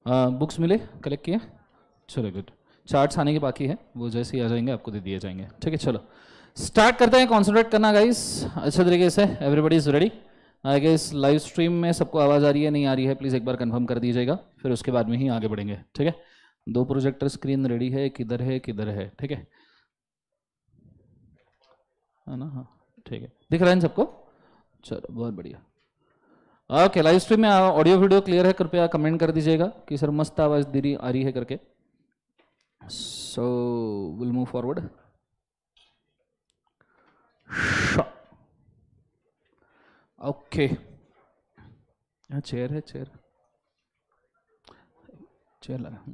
Books मिले, collect किए? चलो गुड। चार्ट्स आने के बाकी है, वो जैसे ही आ जाएंगे आपको दे दिए जाएंगे। ठीक है, चलो स्टार्ट करते हैं। कॉन्सेंट्रेट करना गाइस अच्छे तरीके से। Everybody is ready? I guess live stream में सबको आवाज़ आ रही है, नहीं आ रही है? प्लीज़ एक बार कंफर्म कर दीजिएगा, फिर उसके बाद में ही आगे बढ़ेंगे। ठीक है, 2 प्रोजेक्टर स्क्रीन रेडी है, किधर है किधर है? ठीक है ना? हाँ ठीक है, दिख रहा है इन सबको? चलो बहुत बढ़िया। ओके, लाइव स्ट्रीम में ऑडियो वीडियो क्लियर है? कृपया कमेंट कर दीजिएगा कि सर मस्त आवाज़ दीदी आ रही है करके। So will move forward. Okay, यहाँ चेयर है, चेयर चेयर लगा।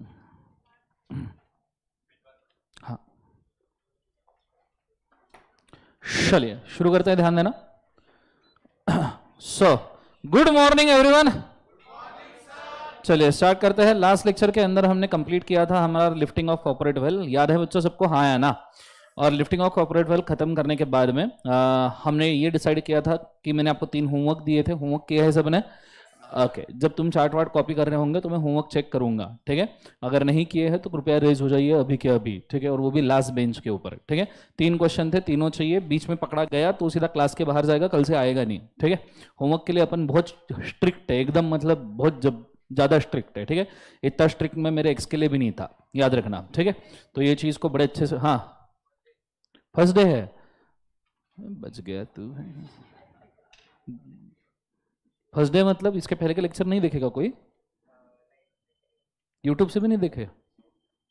हाँ चलिए शुरू करते हैं, ध्यान देना। So good morning everyone. चलिए स्टार्ट करते हैं। लास्ट लेक्चर के अंदर हमने कंप्लीट किया था हमारा लिफ्टिंग ऑफ कॉर्पोरेट वेल्थ, याद है बच्चों सबको? हाँ है ना? और लिफ्टिंग ऑफ कॉर्पोरेट वेल्थ खत्म करने के बाद में हमने ये डिसाइड किया था कि मैंने आपको 3 होमवर्क दिए थे। होमवर्क किया है सबने? ओके, जब तुम चार्ट वार्ट कॉपी कर रहे होंगे तो मैं होमवर्क चेक करूंगा। ठीक है, अगर नहीं किए हैं तो कृपया रेज हो जाइए अभी के अभी। ठीक है, और वो भी लास्ट बेंच के ऊपर। ठीक है, 3 क्वेश्चन थे, तीनों चाहिए। बीच में पकड़ा गया तो सीधा क्लास के बाहर जाएगा, कल से आएगा नहीं। ठीक है, होमवर्क के लिए अपन बहुत स्ट्रिक्ट है एकदम, मतलब बहुत ज़्यादा स्ट्रिक्ट है। ठीक है, इतना स्ट्रिक्ट में मेरे एक्स के लिए भी नहीं था, याद रखना। ठीक है, तो ये चीज़ को बड़े अच्छे से। हाँ फर्स्ट डे है, बच गया तू। फर्स्ट डे मतलब इसके पहले के लेक्चर नहीं देखेगा कोई? यूट्यूब से भी नहीं देखे?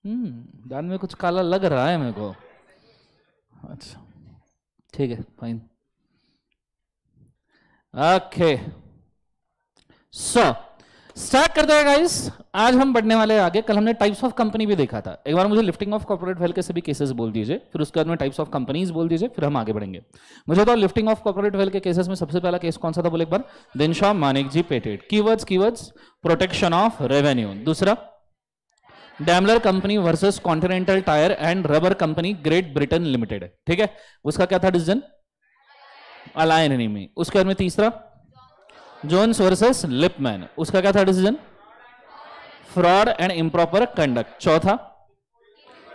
दान में कुछ काला लग रहा है मेरे को। अच्छा ठीक है, फाइन। ओके सो स्टार्ट करते हैं गाइस। आज हम बढ़ने वाले हैं आगे। कल हमने टाइप्स ऑफ कंपनी भी देखा था। एक बार मुझे लिफ्टिंग ऑफ कॉर्पोरेट वेल्थ के सभी केसेस बोल दीजिए, फिर उसके बाद में टाइप्स ऑफ कंपनीज बोल दीजिए, फिर हम आगे बढ़ेंगे। मुझे तो लिफ्टिंग ऑफ कॉर्पोरेट वेल्थ के केसेस में सबसे पहला केस कौन सा था बोले एक बार? Dinshaw Maneckji Petit. Keywords protection of revenue. दूसरा Daimler company versus Continental Tyre and Rubber Company Great Britain Limited. ठीक है, उसका क्या था डिसीजन? Align enemy. उसके बाद में तीसरा जोन्स वर्सेस लिपमैन, उसका क्या था decision? Fraud and improper conduct. चौथा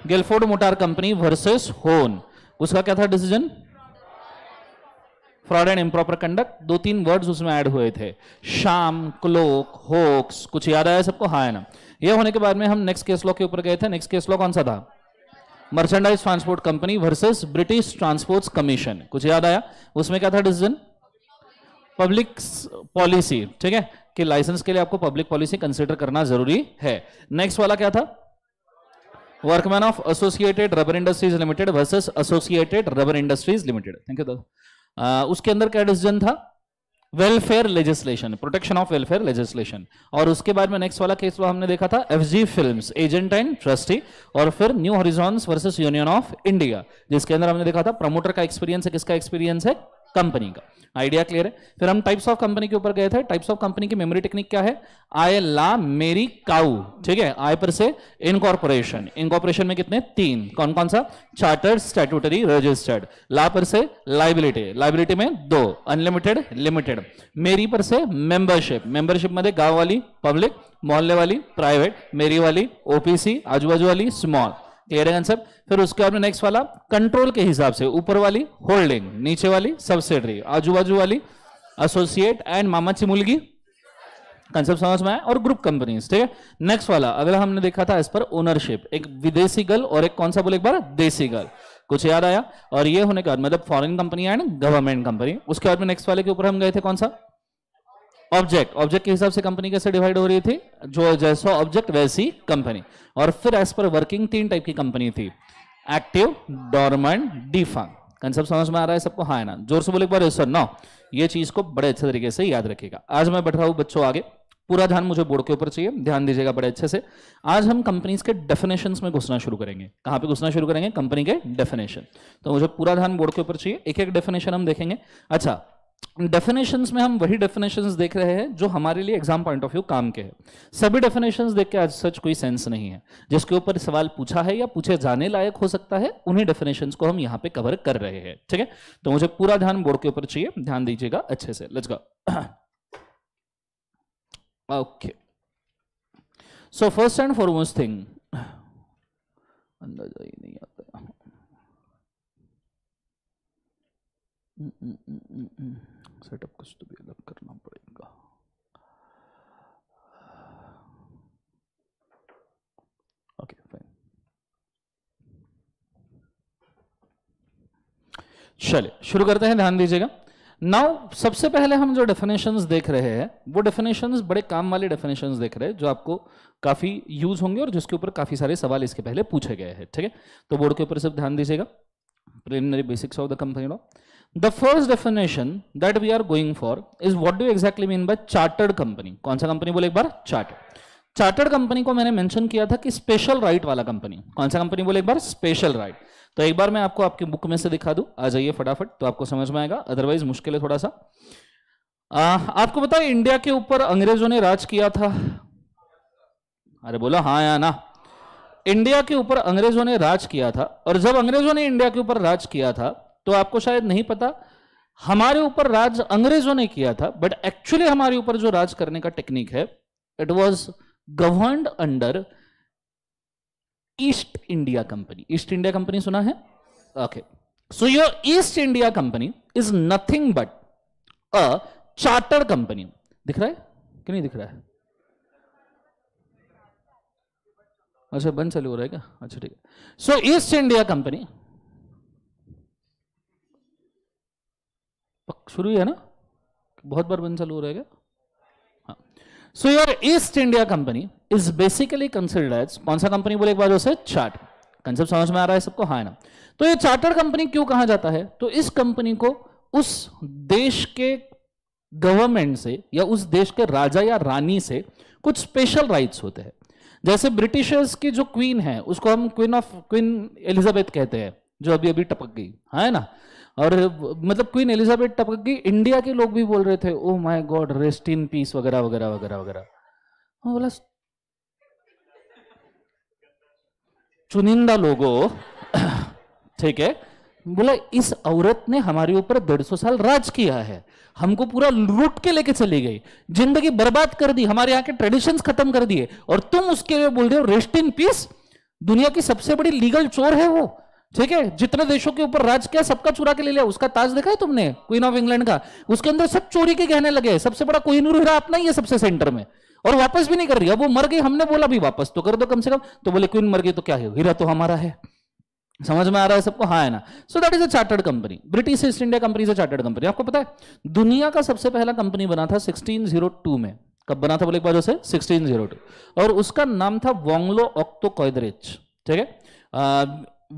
गिलफोर्ड मोटार कंपनी वर्सेस होन, उसका क्या था decision? Fraud and improper conduct. 2-3 words उसमें ऐड हुए थे, शाम, क्लोक, होक्स। कुछ याद आया सबको? हाँ है ना? ये होने के बाद में हम नेक्स्ट केस लॉ के ऊपर गए थे। नेक्स्ट केस लॉ कौन सा था? Merchandise transport company versus British transport commission. कुछ याद आया? उसमें क्या था डिसीजन? Public policy. ठीक है, कि लाइसेंस के लिए आपको पब्लिक पॉलिसी कंसीडर करना जरूरी है। नेक्स्ट वाला क्या था? Workman of associated rubber industries limited versus associated rubber industries limited. Thank you. उसके अंदर क्या डिसीजन था? Welfare legislation, protection of welfare legislation. और उसके बाद में नेक्स्ट वाला केस हमने देखा था FG Films, agent and trustee. और फिर New Horizons versus Union of India, जिसके अंदर हमने देखा था प्रमोटर का एक्सपीरियंस है, किसका एक्सपीरियंस है? कंपनी का। आइडिया क्लियर है? फिर हम टाइप्स ऑफ कंपनी के ऊपर गए थे। टाइप्स ऑफ कंपनी की मेमोरी टेक्निक क्या है? आय, ला, मेरी, काउ। ठीक है, आय पर से इनकॉर्पोरेशन। इनकॉर्पोरेशन में कितने? 3। कौन कौन सा? Chartered, statutory, registered. ला पर से लाइबिलिटी, लाइबिलिटी में 2, अनलिमिटेड, लिमिटेड। मेरी पर से मेंबरशिप, मेंबरशिप मध्ये गांव वाली पब्लिक, मोहल्ले वाली प्राइवेट, मेरी वाली ओपीसी, आजू बाजू वाली स्मॉल। क्लियर है कंसेप्ट? फिर उसके बाद में नेक्स्ट वाला कंट्रोल के हिसाब से, ऊपर वाली होल्डिंग, नीचे वाली सब्सिडरी, आजू बाजू वाली एसोसिएट एंड मामाची मुलगी। कंसेप्ट समझ में आया? और ग्रुप कंपनीज। ठीक है, नेक्स्ट वाला अगला हमने देखा था एज पर ओनरशिप, एक विदेशी गर्ल और एक कौन सा बोले एक बार? देसी गर्ल। कुछ याद आया? और ये होने के बाद मतलब foreign company and government company. उसके बाद में नेक्स्ट वाले के ऊपर हम गए थे कौन सा? ऑब्जेक्ट। ऑब्जेक्ट के हिसाब से कंपनी कैसे डिवाइड हो रही थी? जो जैसा ऑब्जेक्ट वैसी कंपनी। और फिर एज पर वर्किंग 3 टाइप की कंपनी थी, एक्टिव, डॉर्मेंट, डिफंग। कंसेप्ट समझ में आ रहा है सबको? हाँ है ना? जोर से बोले एक बार सर नो। ये चीज को बड़े अच्छे तरीके से याद रखिएगा। आज मैं बैठ रहा हूं बच्चों आगे, पूरा ध्यान मुझे बोर्ड के ऊपर चाहिए, ध्यान दीजिएगा बड़े अच्छे से। आज हम कंपनीज के डेफिनेशंस में घुसना शुरू करेंगे। कहां पे घुसना शुरू करेंगे? कंपनी के डेफिनेशन। तो मुझे पूरा ध्यान बोर्ड के ऊपर चाहिए, एक एक डेफिनेशन हम देखेंगे। अच्छा, डेफिनेशंस में हम वही डेफिनेशंस देख रहे हैं जो हमारे लिए एग्जाम पॉइंट ऑफ व्यू काम के हैं। सभी डेफिनेशंस देख के आज सच कोई सेंस नहीं है। जिसके ऊपर सवाल पूछा है या पूछे जाने लायक हो सकता है, उन्हीं डेफिनेशंस को हम यहां पे कवर कर रहे हैं। ठीक है, तो मुझे पूरा ध्यान बोर्ड के ऊपर चाहिए, ध्यान दीजिएगा अच्छे से। Let's go. Okay, so first and foremost thing, अंदाजा ही नहीं आता, सेटअप कुछ तो भी अलग करना पड़ेगा। ओके फाइन, चलिए शुरू करते हैं, ध्यान दीजिएगा। नाउ सबसे पहले हम जो डेफिनेशंस देख रहे हैं वो डेफिनेशंस बड़े काम वाले डेफिनेशंस देख रहे हैं जो आपको काफी यूज होंगे और जिसके ऊपर काफी सारे सवाल इसके पहले पूछे गए हैं, ठीक है। तो बोर्ड के ऊपर सिर्फ ध्यान दीजिएगा, preliminary basics of the company law. The first definition that we are going for is what do exactly mean by chartered company. कौन सा कंपनी बोले एक बार? चार्टर्ड। चार्टर्ड कंपनी को मैंने मेंशन किया था कि स्पेशल राइट वाला कंपनी। कौन सा कंपनी बोले एक बार? Special right. तो एक बार मैं आपको आपकी बुक में से दिखा दूं, आ जाइए फटाफट, तो आपको समझ में आएगा, अदरवाइज मुश्किल है थोड़ा सा। आपको पता है इंडिया के ऊपर अंग्रेजों ने राज किया था? अरे बोलो हाँ या ना। इंडिया के ऊपर अंग्रेजों ने राज किया था, और जब अंग्रेजों ने इंडिया के ऊपर राज किया था तो आपको शायद नहीं पता, हमारे ऊपर राज अंग्रेजों ने किया था, बट एक्चुअली हमारे ऊपर जो राज करने का टेक्निक है, it was governed under east India company. East India company सुना है? Okay, so your East India Company is nothing but a chartered company. दिख रहा है कि नहीं दिख रहा है? अच्छा बंद चालू हो रहा है क्या? अच्छा ठीक है। सो ईस्ट इंडिया कंपनी शुरू है ना, बहुत बार बंद चालू हो रहा है क्या? हाँ। So your East India Company is basically considered as, कौन सा कंपनी बोले एक बार? उसे चार्ट। कंसेप्ट समझ में आ रहा है सबको? हाँ है ना। तो ये चार्टर्ड कंपनी क्यों कहा जाता है? तो इस कंपनी को उस देश के गवर्नमेंट से या उस देश के राजा या रानी से कुछ स्पेशल राइट्स होते हैं। जैसे ब्रिटिशर्स की जो क्वीन है उसको हम क्वीन एलिजाबेथ कहते हैं, जो अभी अभी टपक गई, है ना। और मतलब क्वीन एलिजाबेथ टपक गई, इंडिया के लोग भी बोल रहे थे oh my God rest in peace वगैरह वगैरह वगैरह वगैरह। बोला चुनिंदा लोगों ठीक है, बोला इस औरत ने हमारे ऊपर 150 साल राज किया है, हमको पूरा लूट के लेके चली गई, जिंदगी बर्बाद कर दी, हमारे यहाँ के ट्रेडिशंस खत्म कर दिए, और तुम उसके लिए बोल रहे हो रेस्ट इन पीस। दुनिया की सबसे बड़ी लीगल चोर है वो, ठीक है, जितने देशों के ऊपर राज किया सबका चुरा के ले लिया। उसका ताज देखा है तुमने क्वीन ऑफ इंग्लैंड का? उसके अंदर सब चोरी के गहने लगे, सबसे बड़ा कोहिनूर हीरा अपना ही है सबसे सेंटर में, और वापस भी नहीं कर रही। अब वो मर गई, हमने बोला भी वापस तो कर दो कम से कम, तो बोले क्वीन मर गई तो क्या है, हीरा तो हमारा है। समझ में आ रहा है सबको? हाँ है ना। So that is a chartered company. British east India Company is a chartered company. आपको पता है दुनिया का सबसे पहला कंपनी बना था 1602 में। कब बना था बोले एक बार उसे? 1602, और उसका नाम था वोंगलो ओक्तो कोयदरेज, ठीक है,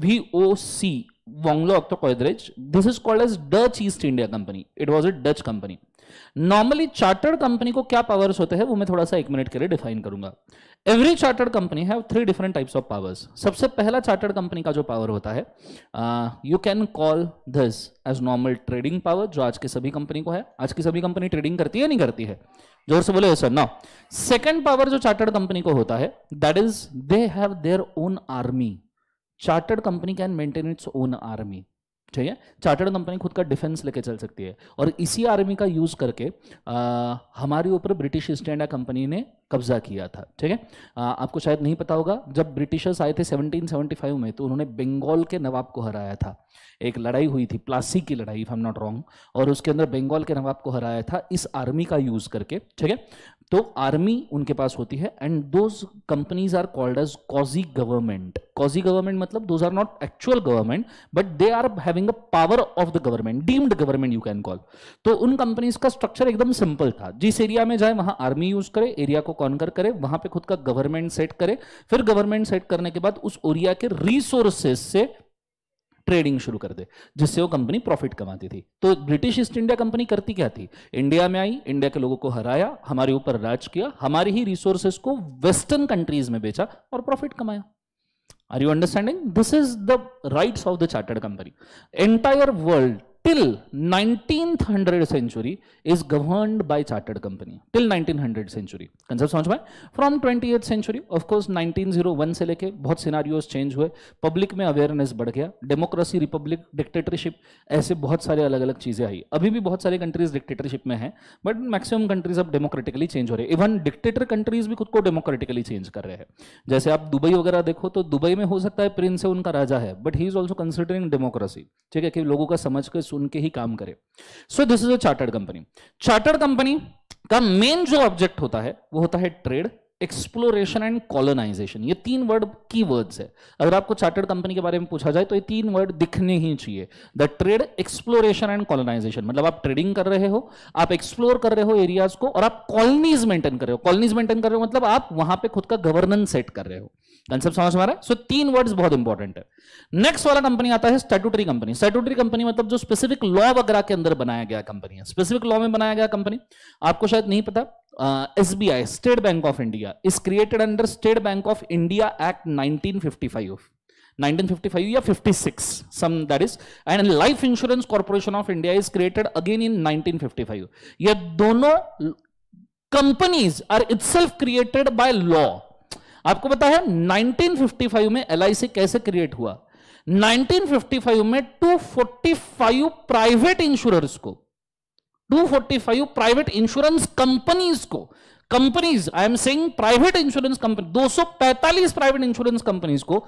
VOC, वोंगलो ओक्तो कोयदरेज। This is called as Dutch East India company, it was a Dutch company. Normally chartered company को क्या पावर्स होते हैं वो मैं थोड़ा सा 1 मिनट के लिए डिफाइन करूंगा। Every chartered company have 3 different types of powers. सबसे पहला चार्टर्ड कंपनी का जो पावर होता है, you can call this as normal trading power, जो आज के सभी कंपनी को है। आज की सभी कंपनी ट्रेडिंग करती है नहीं करती है? जोर से बोले सर। ना, सेकेंड पावर जो चार्टर्ड कंपनी को होता है, that is they have their own army. Chartered company can maintain its own army, ठीक है। चार्टर्ड कंपनी खुद का डिफेंस लेके चल सकती है, और इसी आर्मी का यूज करके हमारे ऊपर ब्रिटिश ईस्ट इंडिया कंपनी ने कब्जा किया था, ठीक है। आपको शायद नहीं पता होगा, जब ब्रिटिशर्स आए थे 1775 में, तो उन्होंने बंगाल के नवाब को हराया था। एक लड़ाई हुई थी, प्लासी की लड़ाई, if I am not wrong, और उसके अंदर बंगाल के नवाब को हराया था इस आर्मी का यूज करके, ठीक है। तो आर्मी उनके पास होती है, and those companies are called as quasi government. Quasi government मतलब those are not actual government, but they are having a power of the government, deemed government you can call. तो उन कंपनीज का structure एकदम simple था, जिस area में जाए वहां आर्मी यूज करे, एरिया को कॉन्कर करे, वहां पे खुद का गवर्नमेंट सेट करे, फिर गवर्नमेंट सेट करने के बाद उस एरिया के रिसोर्सेज से ट्रेडिंग शुरू कर दे, जिससे वो कंपनी प्रॉफिट कमाती थी। तो ब्रिटिश ईस्ट इंडिया कंपनी करती क्या थी? इंडिया में आई, इंडिया के लोगों को हराया, हमारे ऊपर राज किया, हमारे ही रिसोर्सेज को वेस्टर्न कंट्रीज में बेचा और प्रॉफिट कमाया। Are you understanding? This is the rights of the chartered company. Entire world till 1900 century is governed by chartered company till 1900 century. Concept समझ में? From 20th century, of course 1901 से लेके बहुत scenarios change हुए, public में awareness बढ़ गया, democracy, Republic, dictatorship, ऐसे बहुत सारे अलग अलग चीजें आई. अभी भी बहुत सारे कंट्रीज डिक्टेटरशिप में हैं, बट मैक्सिमम कंट्रीज अब डेमोक्रेटिकली चेंज हो रहे हैं. इवन डिक्टेटर कंट्रीज भी खुद को डेमोक्रेटिकली चेंज कर रहे हैं. जैसे आप दुबई वगैरह देखो तो दुबई में हो सकता है प्रिंस है, उनका राजा है, but he is also considering democracy. ठीक है, कि लोगों का समझ के सुन के ही काम करे. So this is a chartered company. Chartered company का मेन जो ऑब्जेक्ट होता है वो होता है ट्रेड, एक्सप्लोरेशन एंड कॉलोनाइजेशन. ये तीन वर्ड की वर्ड्स है. अगर आपको चार्टर्ड कंपनी के बारे में पूछा जाए तो ये तीन वर्ड दिखने ही चाहिए. The trade, exploration and colonisation, मतलब आप ट्रेडिंग कर रहे हो, आप एक्सप्लोर कर रहे हो एरियाज को, और आप कॉलोनीज मेंटेन कर रहे हो. कॉलोनीज मेंटेन कर रहे हो मतलब आप वहां पे खुद का गवर्नेंस सेट कर रहे हो. कंसेप्ट समझ में आ रहा है? सो तीन वर्ड्स बहुत इंपॉर्टेंट है. नेक्स्ट वाला कंपनी आता है स्टैट्यूटरी कंपनी. स्टैट्यूटरी कंपनी मतलब जो स्पेसिफिक लॉ वगैरह के अंदर बनाया गया कंपनी है. स्पेसिफिक लॉ में बनाया गया कंपनी. आपको शायद नहीं पता, SBI, state bank of India, is created under state bank of India act 1955 या 56 some that is, and life insurance corporation of India is created again in 1955. ये दोनों companies are itself created by law. आपको पता है 1955 में LIC कैसे create हुआ? 1955 में 245 प्राइवेट इंश्योरर्स को, 245 प्राइवेट इंश्योरेंस कंपनीज को, companies, I am saying private insurance company, 245 private insurance companies को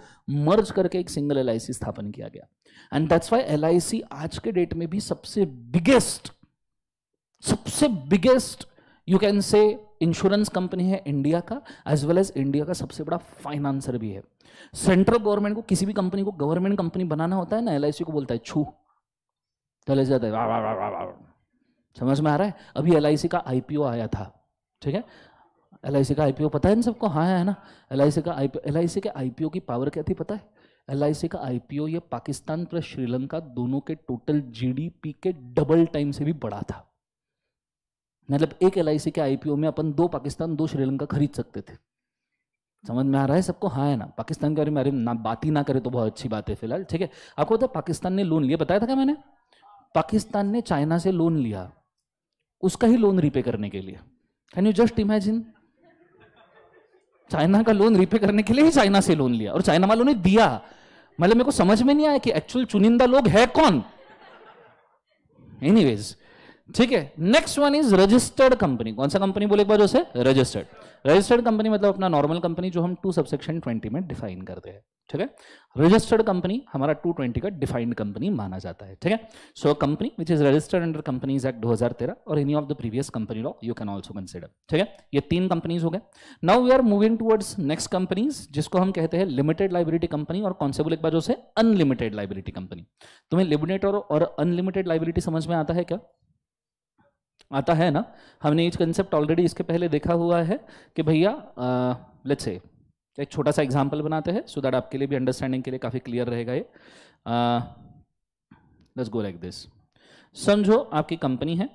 मर्ज करके एक सिंगल LIC स्थापन किया गया. एंड दैट्स व्हाई LIC आज के डेट में भी सबसे biggest you can say insurance company है इंडिया का, एज वेल एज इंडिया का सबसे बड़ा फाइनेंसर भी है. सेंट्रल गवर्नमेंट को किसी भी कंपनी को गवर्नमेंट कंपनी बनाना होता है ना, LIC को बोलता है छू, चले जाता है. समझ में आ रहा है? अभी LIC का IPO आया था. ठीक है, LIC का IPO पता है इन सबको? हाँ है ना. LIC के IPO की पावर क्या थी पता है? LIC का IPO ये पाकिस्तान प्लस श्रीलंका दोनों के टोटल GDP के डबल टाइम से भी बड़ा था. मतलब एक LIC के IPO में अपन 2 पाकिस्तान 2 श्रीलंका खरीद सकते थे. समझ में आ रहा है सबको? हाँ है ना. पाकिस्तान के बारे में ना बात ही ना करे तो बहुत अच्छी बात है फिलहाल. ठीक है, आपको पता है पाकिस्तान ने लोन लिया, बताया था क्या मैंने? पाकिस्तान ने चाइना से लोन लिया उसका ही लोन रीपे करने के लिए. Can you just imagine? China का लोन रीपे करने के लिए ही चाइना से लोन लिया और चाइना वालों ने दिया. मतलब मेरे को समझ में नहीं आया कि एक्चुअल चुनिंदा लोग है कौन. एनीवेज, ठीक है. Next one is registered company. कौन सा कंपनी बोले एक बार उसे? रजिस्टर्ड कंपनी मतलब अपना नॉर्मल कंपनी जो हम 2 सबसेक्शन 20 में डिफाइन करते हैं. ठीक है, रजिस्टर्ड कंपनी हमारा 220 का डिफाइंड कंपनी माना जाता है. ठीक है, so company which is registered under Companies Act 2013 और any of the previous company law you can also consider. ठीक है, ये 3 कंपनीज हो गए. Now we are moving towards next companies जिसको हम कहते हैं लिमिटेड लाइबिलिटी कंपनी, और कौन से बोले एक बार उसे? Unlimited liability company. तुम्हें लिमिटेड और अनलिमिटेड लाइबिलिटी समझ में आता है क्या? आता है ना. हमने ये कंसेप्ट ऑलरेडी इसके पहले देखा हुआ है कि भैया लेट्स से एक छोटा सा एग्जांपल बनाते हैं सो दैट आपके लिए भी अंडरस्टैंडिंग के लिए काफी क्लियर रहेगा ये. Let's go like this. समझो आपकी कंपनी है.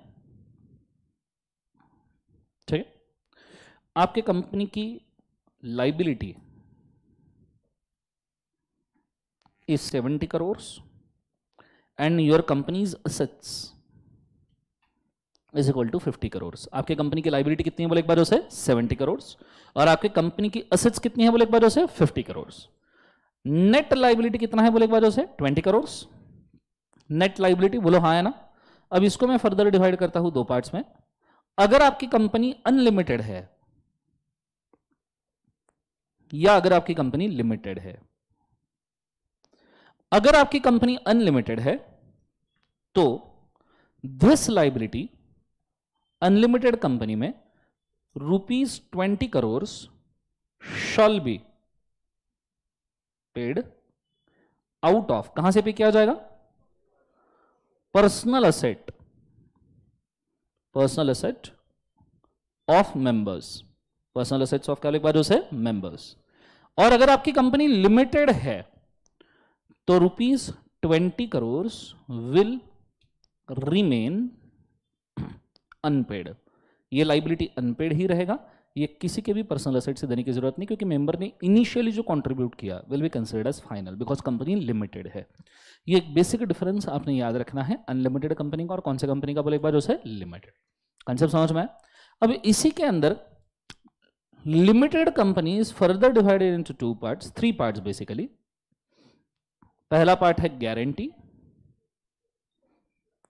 ठीक है, आपके कंपनी की liability is 70 crore and your companies assets is equal to 50 crore. आपके कंपनी की लाइबिलिटी कितनी है बोले एक बार उसे? 70 करोड़. और आपके कंपनी की असेट्स कितनी है बोले एक बार उसे? 50 करोड़. नेट लाइबिलिटी कितना है बोले एक बार उसे? 20 करोड़. नेट लाइबिलिटी बोलो हाँ है ना. अब इसको मैं फर्दर डिवाइड करता हूं 2 पार्ट्स में. अगर आपकी कंपनी अनलिमिटेड है या अगर आपकी कंपनी लिमिटेड है. अगर आपकी कंपनी अनलिमिटेड है तो दिस लाइबिलिटी अनलिमिटेड कंपनी में ₹20 crore shawl be paid out of, कहां से पे किया जाएगा? Personal asset of members. Personal assets of क्या लिख बाजू से? मेंबर्स. और अगर आपकी कंपनी लिमिटेड है तो ₹20 करोड़ विल रिमेन अनपेड. ये लाइबिलिटी अनपेड ही रहेगा. ये किसी के भी पर्सनल एसेट से देने की जरूरत नहीं, क्योंकि मेंबर ने इनिशियली जो कंट्रीब्यूट किया will be considered as final because company limited है। ये एक बेसिक डिफरेंस आपने याद रखना है अनलिमिटेड कंपनी का और कौन से कंपनी का, बोले एक बार जो है लिमिटेड। कंसेप्ट समझ में आया? अब इसी के अंदर limited company is further divided into 2 parts, 3 parts basically. पहला पार्ट है गारंटी,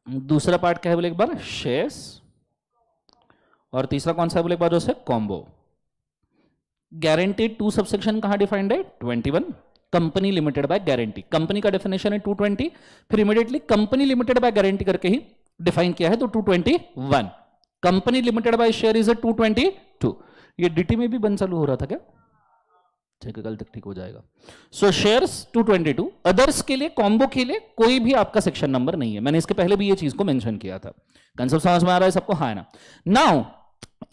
दूसरा पार्ट क्या है बोले एक बार शेयर्स, और तीसरा कौन सा है बोले एक बार जो है कॉम्बो। गारंटी 2 सबसेक्शन कहां डिफाइंड है 21, company limited by guarantee. Company का डेफिनेशन है 220, फिर immediately company limited by guarantee करके ही डिफाइन किया है तो 221। Company limited by share is 222। ये डीटी में भी बन चालू हो रहा था क्या? ठीक है, कल तक ठीक हो जाएगा। सो शेयर्स 222, अदर्स के लिए कॉम्बो के लिए कोई भी आपका सेक्शन नंबर नहीं है। मैंने इसके पहले भी ये चीज को मेंशन किया था। कंसेप्ट समझ में आ रहा है सबको? हाँ ना। Now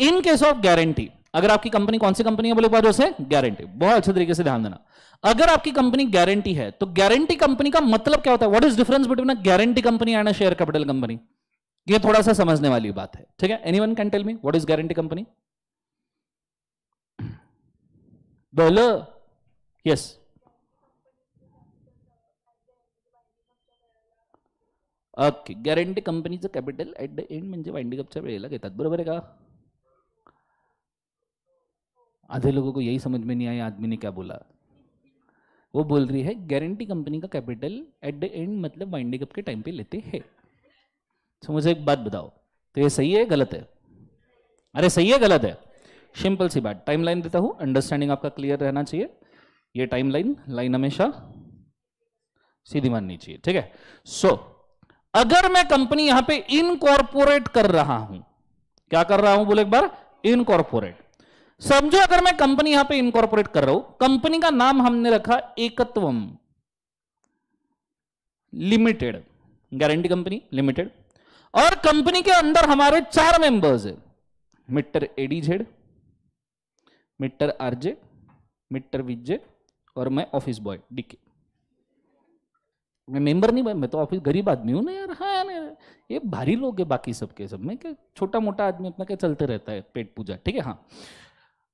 in case of guarantee, अगर आपकी कंपनी कौन सी कंपनी है बोले बाजू से गारंटी, बहुत अच्छे तरीके से ध्यान देना। अगर आपकी कंपनी गारंटी है तो गारंटी कंपनी का मतलब क्या होता है? What is difference between a guarantee company and a share capital company? ये थोड़ा सा समझने वाली बात है, ठीक है? Anyone can tell me what is guarantee company? बोलो यस। ओके, गॅरंटी कंपनीचं कॅपिटल ऍट द एंड म्हणजे वाइंडिंग अपच्या वेळेला घेतात, बरोबर है का? आधे लोगों को यही समझ में नहीं आया आदमी ने क्या बोला। वो बोल रही है गारंटी कंपनी का कैपिटल एट द एंड मतलब वाइंडिंग अप के टाइम पे लेते हैं। तो मुझे एक बात बताओ, तो ये सही है गलत है? अरे सही है गलत है? सिंपल सी बात, टाइमलाइन देता हूं, अंडरस्टैंडिंग आपका क्लियर रहना चाहिए। ये टाइमलाइन लाइन हमेशा सीधी माननी चाहिए, ठीक है? सो अगर मैं कंपनी यहां पे इनकॉर्पोरेट कर रहा हूं, क्या कर रहा हूं बोले एक बार? इनकॉर्पोरेट। समझो अगर मैं कंपनी यहां पे इनकॉर्पोरेट कर रहा हूं, कंपनी का नाम हमने रखा एकत्वम लिमिटेड, गारंटी कंपनी लिमिटेड, और कंपनी के अंदर हमारे 4 मेंबर्स है, मिस्टर एडीजेड, मिस्टर आरजे, मिस्टर विजय और मैं ऑफिस बॉय डीके। मैं मेंबर नहीं, मैं तो ऑफिस गरीब आदमी हूं ना यार। हाँ यार, ये भारी लोग है बाकी सबके सब में, क्या छोटा मोटा आदमी अपना क्या चलते रहता है, पेट पूजा, ठीक है? हाँ,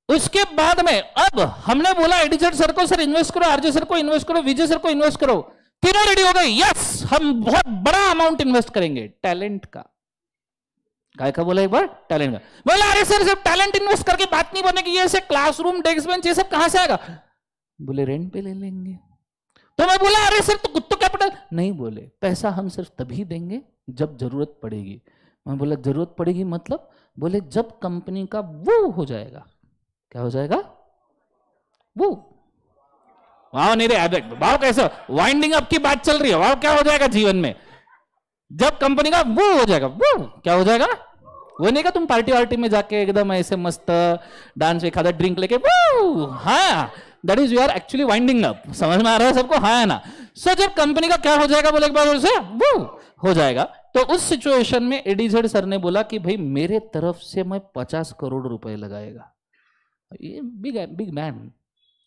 उसके बाद में अब हमने बोला एडीजेड सर को सर इन्वेस्ट करो, आरजे सर को इन्वेस्ट करो, विजय सर को इन्वेस्ट करो, तीनों रेडी हो गए। यस, हम बहुत बड़ा अमाउंट इन्वेस्ट करेंगे टैलेंट का। काय का बोला एक बार? टैलेंट का। बोला अरे सर सिर्फ टैलेंट इन्वेस्ट करके बात नहीं बनेगी, ये सब क्लासरूम डेस्क बेंच ये सब कहां से आएगा? बोले रेंट पे ले लेंगे। तो मैं बोला अरे सर तो गुत्तो कैपिटल नहीं, बोले पैसा हम सिर्फ तभी देंगे जब जरूरत पड़ेगी। मैं बोला जरूरत पड़ेगी मतलब? बोले जब कंपनी का वो हो जाएगा। क्या हो जाएगा? वो। वाह नहीं रे, वाह कैसे वाइंडिंग अप की बात चल रही है। वाह क्या हो जाएगा जीवन में जब कंपनी का वो हो जाएगा? वो क्या हो जाएगा? वो नहीं का तुम पार्टी वार्टी में जाके एकदम ऐसे मस्त डांस एक आधा ड्रिंक लेके वो, हाँ that is you are actually winding up. समझ में आ रहा है सबको? हाँ है ना? सो जब कंपनी का क्या हो जाएगा बोले एक बार से वो हो जाएगा, तो उस सिचुएशन में एडीजेड सर ने बोला कि भाई मेरे तरफ से मैं 50 करोड़ रुपए लगाएगा। ये बिग मैन,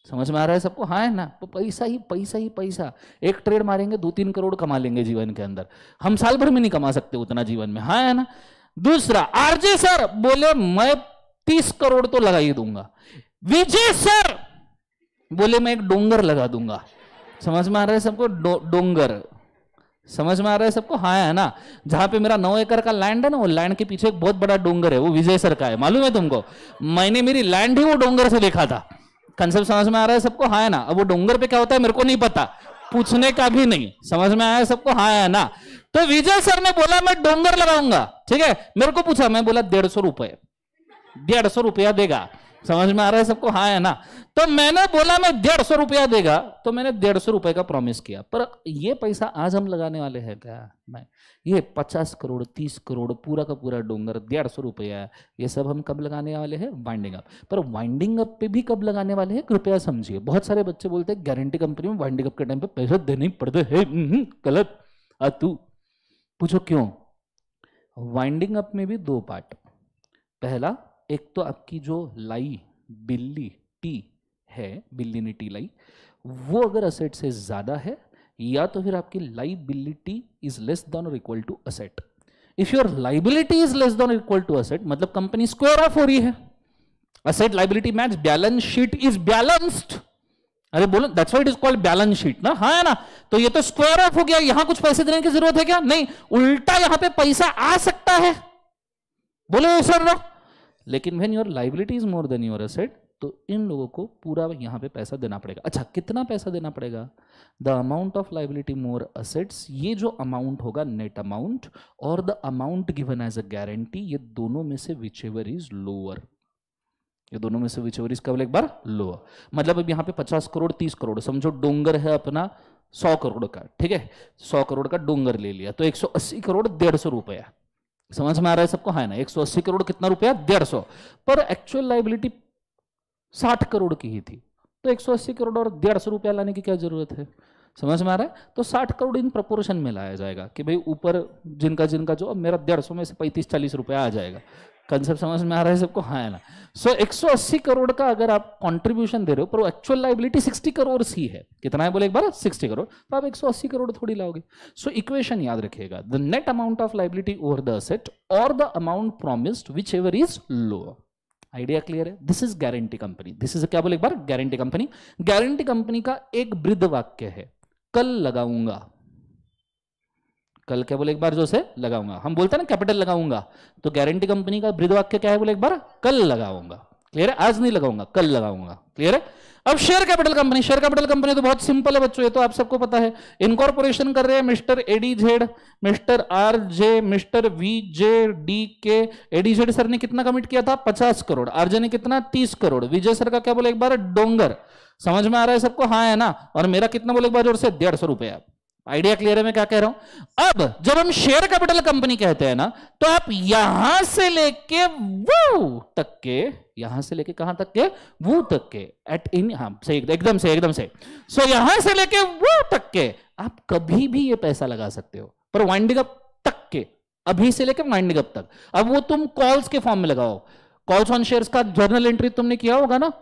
समझ में आ रहा है सबको? हाँ है ना? तो पैसा ही पैसा ही पैसा। एक ट्रेड मारेंगे 2-3 करोड़ कमा लेंगे जीवन के अंदर, हम साल भर में नहीं कमा सकते उतना जीवन में। हाँ है ना? दूसरा आरजे सर बोले मैं 30 करोड़ तो लगा ही दूंगा। विजय सर बोले मैं एक डोंगर लगा दूंगा। समझ में आ रहा है सबको? डोंगर, समझ में आ रहा है सबको? हाँ है ना? जहां पे मेरा 9 एकड़ का लैंड है ना, वो लैंड के पीछे एक बहुत बड़ा डोंगर है, वो विजय सर का है। मालूम है तुमको? मैंने मेरी लैंड ही वो डोंगर से देखा था। कंसेप्ट समझ में आ रहा है सबको? हाँ है ना? अब वो डोंगर पे क्या होता है मेरे को नहीं पता, पूछने का भी नहीं। समझ में आया सबको? हाँ है ना? तो विजय सर ने बोला मैं डोंगर लगाऊंगा, ठीक है? मेरे को पूछा, मैं बोला 150 रुपए, 150 रुपया देगा। समझ में आ रहा है सबको? हाँ है ना? तो मैंने बोला मैं 150 रुपया देगा, तो मैंने 150 रुपए का प्रॉमिस किया। पर ये पैसा आज हम लगाने वाले हैं क्या? नहीं, ये 50 करोड़ 30 करोड़ पूरा का पूरा डोंगर 150 रुपया, ये सब हम कब लगाने वाले हैं? Winding up. पर वाइंडिंग अप पे भी कब लगाने वाले हैं कृपया समझिए। बहुत सारे बच्चे बोलते हैं गारंटी कंपनी में वाइंडिंग अप के टाइम पे पैसे देने ही पड़ते हैं। गलत। तू पूछो क्यों? वाइंडिंग अप में भी 2 पार्ट। पहला, एक तो आपकी जो लाई बिल्ली टी है, बिल्ली ने टी लाई, वो अगर असेट से ज्यादा है, या तो फिर आपकी लाइबिलिटी इज लेस देन और equal to asset. If your liability is less than और इक्वल टू असेट मतलब कंपनी स्क्वायर ऑफ हो रही है। Asset liability match, balance sheet is balanced. अरे बोलो, that's why it is called balance sheet ना, हाँ है ना। तो ये तो स्क्वायर ऑफ हो गया, यहां कुछ पैसे देने की जरूरत है क्या? नहीं, उल्टा यहां पे पैसा आ सकता है, बोलो सर ना। लेकिन when your liability is more than your asset, तो इन लोगों को पूरा यहां पे पैसा देना पड़ेगा। अच्छा, कितना पैसा देना पड़ेगा? The amount of liability more assets, ये जो अमाउंट होगा नेट अमाउंट, और the amount given as a guarantee, ये दोनों में से विच एवर इज लोअर, ये दोनों में से विच एवर इज कब एक बार लोअर। मतलब अब यहाँ पे 50 करोड़ 30 करोड़ समझो डोंगर है अपना 100 करोड़ का, ठीक है, 100 करोड़ का डोंगर ले लिया, तो 180 करोड़ 150 रुपया, समझ में आ रहा है सबको, है ना। 180 करोड़ कितना रुपया? 150, पर एक्चुअल लाइबिलिटी 60 करोड़ की ही थी, तो 180 करोड़ और 150 रुपया लाने की क्या जरूरत है? समझ में आ रहा है। तो 60 करोड़ इन प्रपोर्शन में लाया जाएगा कि भाई ऊपर जिनका जिनका जो, अब मेरा 150 में से 35-40 रुपया आ जाएगा। कंसेप्ट समझ में आ रहा है सबको, हाँ है ना। सो 180 करोड़ का अगर आप कंट्रीब्यूशन दे रहे हो, पर एक्चुअल लाइबिलिटी 60 करोड़ ही है, कितना है बोले एक बार? 60 करोड़, तो आप 180 करोड़ थोड़ी लाओगे। सो इक्वेशन याद रखिएगा, the net amount of liability over the asset or the amount promised whichever is lower. Idea clear है? This is guarantee company, this is क्या बोले एक बार? Guarantee company. गारंटी कंपनी का एक बृहद वाक्य है, कल लगाऊंगा। कल क्या बोले एक बार? जो से लगाऊंगा, हम बोलते हैं ना कैपिटल लगाऊंगा, तो गारंटी कंपनी का बृहद वाक्य क्या है बोले एक बार? कल लगाऊंगा। क्लियर है? आज नहीं लगाऊंगा, कल लगाऊंगा। क्लियर है? अब share capital company, share capital company तो बहुत सिंपल है बच्चों, ये तो आप सबको पता है। इनकॉर्पोरेशन कर रहे हैं मिस्टर एडीजेड, मिस्टर आरजे, मिस्टर वीजे डी के। एडीजेड सर ने कितना कमिट किया था? 50 करोड़। आरजे ने कितना? 30 करोड़। विजय सर का क्या बोले एक बार? डोंगर। समझ में आ रहा है सबको, हाँ है ना। और मेरा कितना बोले एक बार जोर से? 150 रुपया। आइडिया क्लियर है मैं क्या कह रहा हूं? अब जब हम शेयर कैपिटल कंपनी कहते हैं ना, तो आप यहां से लेके वो तक के, यहां से लेके कहां तक के? वो तक के, एट इन, हाँ सही, एकदम से। सो यहां से लेके वो तक के आप कभी भी ये पैसा लगा सकते हो, पर वाइंडिंग अप तक के, अभी से लेकर वाइंडिंग अप तक। अब वो तुम कॉल्स के फॉर्म में लगाओ, कॉल्स ऑन शेयर्स का जर्नल एंट्री तुमने किया होगा ना,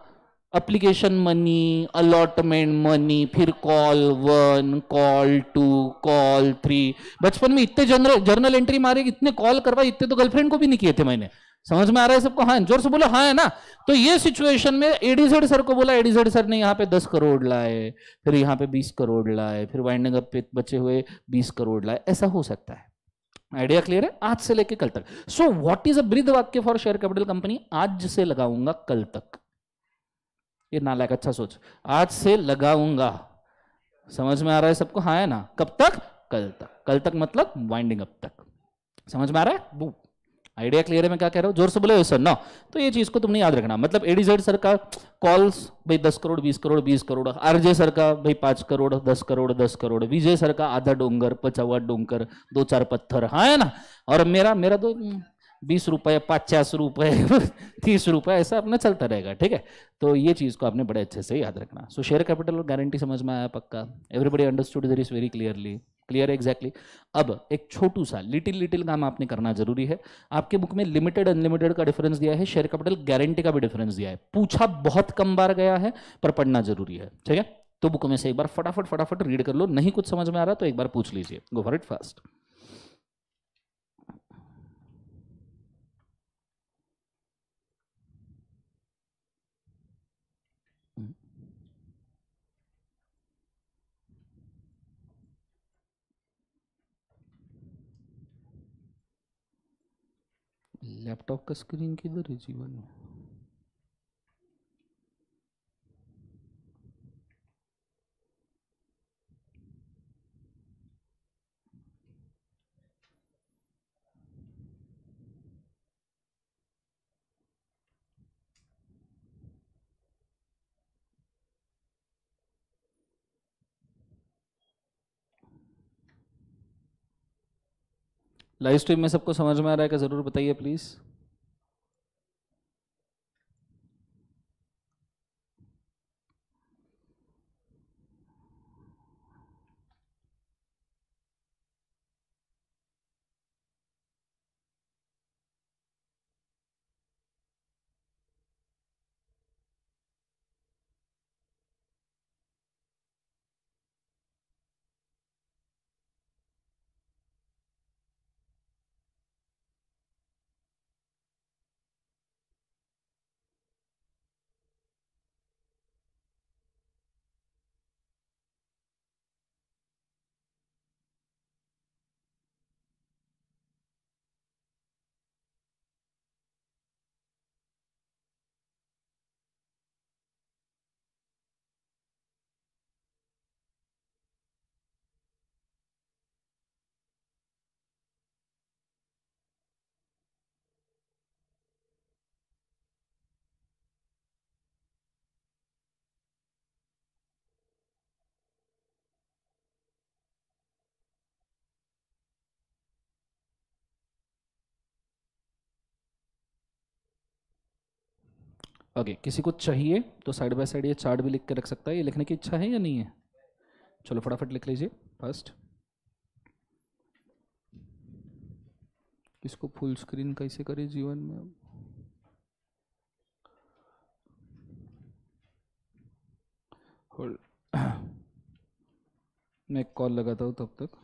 एप्लीकेशन मनी, अलॉटमेंट मनी, फिर कॉल 1, कॉल 2, कॉल 3। बचपन में इतने जर्नल एंट्री मारे, इतने कॉल करवाए, इतने तो गर्लफ्रेंड को भी नहीं किए थे मैंने। समझ में आ रहा है सबको, हाँ जोर से बोलो, हाँ है ना। तो ये सिचुएशन में एडीजेड सर को बोला, एडीजेड सर ने यहाँ पे 10 करोड़ लाए, फिर यहाँ पे 20 करोड़ लाए, फिर वाइंडिंग अप पे बचे हुए 20 करोड़ लाए, ऐसा हो सकता है। आइडिया क्लियर है? आज से लेके कल तक। So what is a breathe वाक्य फॉर शेयर कैपिटल कंपनी? आज से लगाऊंगा कल तक। ये नालायक, अच्छा सोच, आज से लगाऊंगा। समझ में आ रहा है सबको, हाँ है ना। कब तक? कल तक। कल तक मतलब वाइंडिंग अप तक। समझ में आ रहा है? वो आइडिया क्लियर है मैं क्या कह रहा हूं? जोर से बोले सर ना। तो ये चीज को तुमने याद रखना, मतलब एडीजेड सर का कॉल्स भाई 10 करोड़ 20 करोड़ 20 करोड़, आरजे सर का भाई 5 करोड़ 10 करोड़ 10 करोड़, विजय सर का आधा डोंगर 50 डोंगर 2-4 पत्थर, हाँ है ना। और मेरा मेरा तो 20 रुपए 50 रुपए 30 रुपए ऐसा अपना चलता रहेगा, ठीक है। तो ये चीज को आपने बड़े अच्छे से याद रखना। सो शेयर कैपिटल और गारंटी समझ में आया पक्का? Everybody understood this very clearly? Clear है? एग्जैक्टली। अब एक छोटू सा लिटिल काम आपने करना जरूरी है। आपके बुक में लिमिटेड अनलिमिटेड का डिफरेंस दिया है, शेयर कैपिटल गारंटी का भी डिफरेंस दिया है, पूछा बहुत कम बार गया है, पर पढ़ना जरूरी है, ठीक है। तो बुक में से एक बार फटाफट रीड कर लो, नहीं कुछ समझ में आ रहा तो एक बार पूछ लीजिए, go for it fast. Laptop का स्क्रीन किधर है जीवन में? लाइव स्ट्रीम में सबको समझ में आ रहा है क्या? जरूर बताइए प्लीज। ओके, किसी को चाहिए तो साइड बाय साइड ये चार्ट भी लिख के रख सकता है। ये लिखने की इच्छा है या नहीं है? चलो फटाफट लिख लीजिए फर्स्ट। इसको फुल स्क्रीन कैसे करें जीवन में अब? होल्ड, मैं एक कॉल लगाता हूँ तब तक।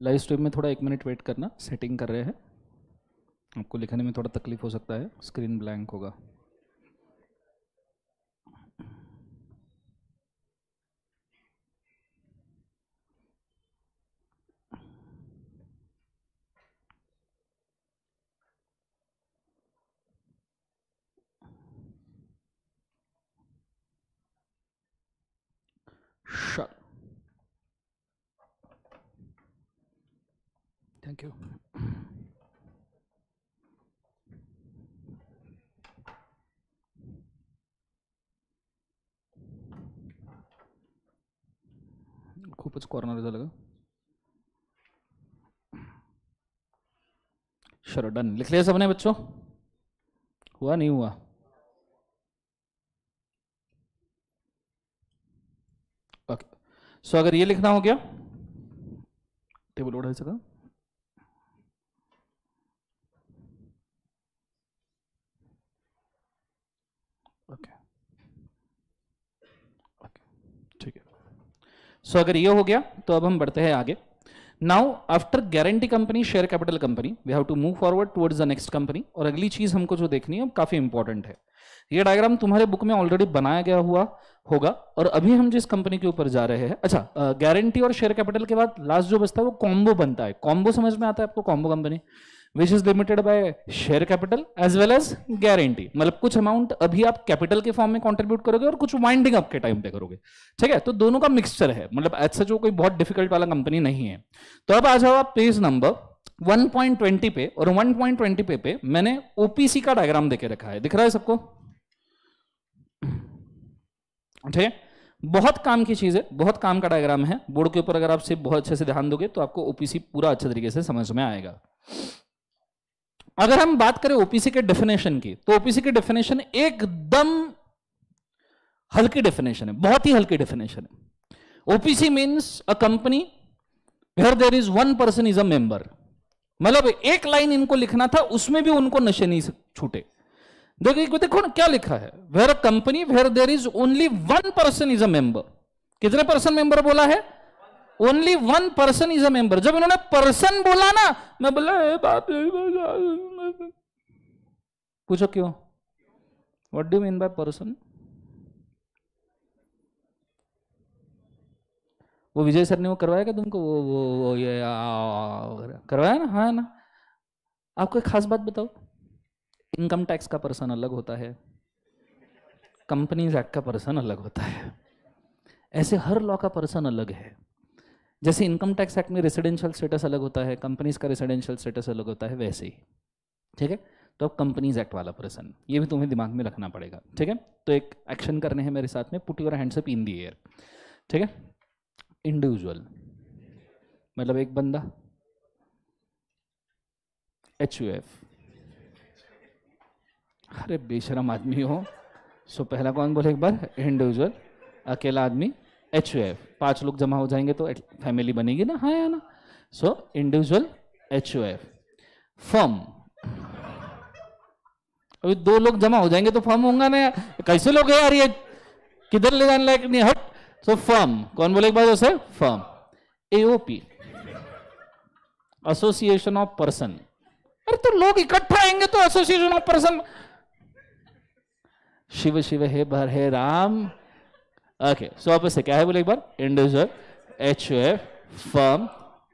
लाइव स्ट्रीम में थोड़ा 1 मिनट वेट करना, सेटिंग कर रहे हैं। आपको लिखने में थोड़ा तकलीफ हो सकता है, स्क्रीन ब्लैंक होगा। Sure. Thank you. खूपच कॉर्नर झालं का? चलो डन। लिख लिया सबने बच्चों? हुआ नहीं हुआ? ओके, सो अगर ये लिखना हो गया, टेबल उड़ा सका। ओके ओके, ठीक है। सो अगर ये हो गया तो अब हम बढ़ते हैं आगे. Now after guarantee company, share capital company, we have to move forward towards the next company. और अगली चीज हमको जो देखनी है काफी इंपॉर्टेंट है. ये डायग्राम तुम्हारे बुक में ऑलरेडी बनाया गया हुआ होगा. और अभी हम जिस कंपनी के ऊपर जा रहे हैं, अच्छा गारंटी और शेयर कैपिटल के बाद लास्ट जो बचता है वो कॉम्बो बनता है. कॉम्बो समझ में आता है आपको? Combo company which is limited by share capital as well as guarantee. मतलब कुछ अमाउंट अभी आप कैपिटल के फॉर्म में कंट्रीब्यूट करोगे और कुछ वाइंडिंग अप के टाइम पे करोगे. ठीक है, तो दोनों का मिक्सचर है. मतलब ऐसा जो कोई बहुत डिफिकल्ट वाला कंपनी नहीं है. तो अब आ जाओ आप पेज नंबर 1.20 पे. और 1.20 पे मैंने ओपीसी का डायग्राम देके रखा है. दिख रहा है सबको? ठीक है, बहुत काम की चीज है, बहुत काम का डायग्राम है. बोर्ड के ऊपर अगर आप सिर्फ बहुत अच्छे से ध्यान दोगे तो आपको ओपीसी पूरा अच्छे तरीके से समझ में आएगा. अगर हम बात करें ओपीसी के डेफिनेशन की, तो ओपीसी की डेफिनेशन एकदम हल्की डेफिनेशन है, बहुत ही हल्की डेफिनेशन है. OPC means a company where there is one person is a member. मतलब एक लाइन इनको लिखना था, उसमें भी उनको नशे नहीं छूटे. देखो ना क्या लिखा है, where a company where there is only one person is a member. कितने पर्सन मेंबर बोला है? Only one person is a member. जब इन्होंने पर्सन बोला ना, मैं बोला बाप, पूछो क्यों? What do mean by person? वो विजय सर ने वो करवाया क्या तुमको? वो ये करवाया ना? हाँ ना. आपको एक खास बात बताओ, इनकम टैक्स का पर्सन अलग होता है, कंपनीज एक्ट का पर्सन अलग होता है. ऐसे हर लॉ का पर्सन अलग है. जैसे इनकम टैक्स एक्ट में रेसिडेंशियल स्टेटस अलग होता है, कंपनीज का रेसिडेंशियल स्टेटस अलग होता है, वैसे ही. ठीक है, तो अब कंपनीज एक्ट वाला पर्सन, ये भी तुम्हें दिमाग में रखना पड़ेगा. ठीक है, तो एक एक्शन करने हैं मेरे साथ में. Put your hands up in the air. ठीक है, इंडिविजुअल मतलब एक बंदा, HUF. अरे बेशरम आदमी हो. सो पहला कौन बोले एक बार? इंडिविजुअल, अकेला आदमी HUF. 5 लोग जमा हो जाएंगे तो फैमिली बनेगी ना? हाँ या ना? So individual HUF. फर्म, अभी 2 लोग जमा हो जाएंगे तो फर्म होगा ना. कैसे लोग है यार ये, किधर ले जाने लायक नहीं. हट. सो फर्म, कौन बोले एक बार उसे? Firm. AOP, association of person. अरे तो लोग इकट्ठा आएंगे तो association of person. Shiv Shiv हे भर हे राम. ओके, सो आपस से क्या है बोले एक बार? इंडिविजुअल, HUF, फर्म,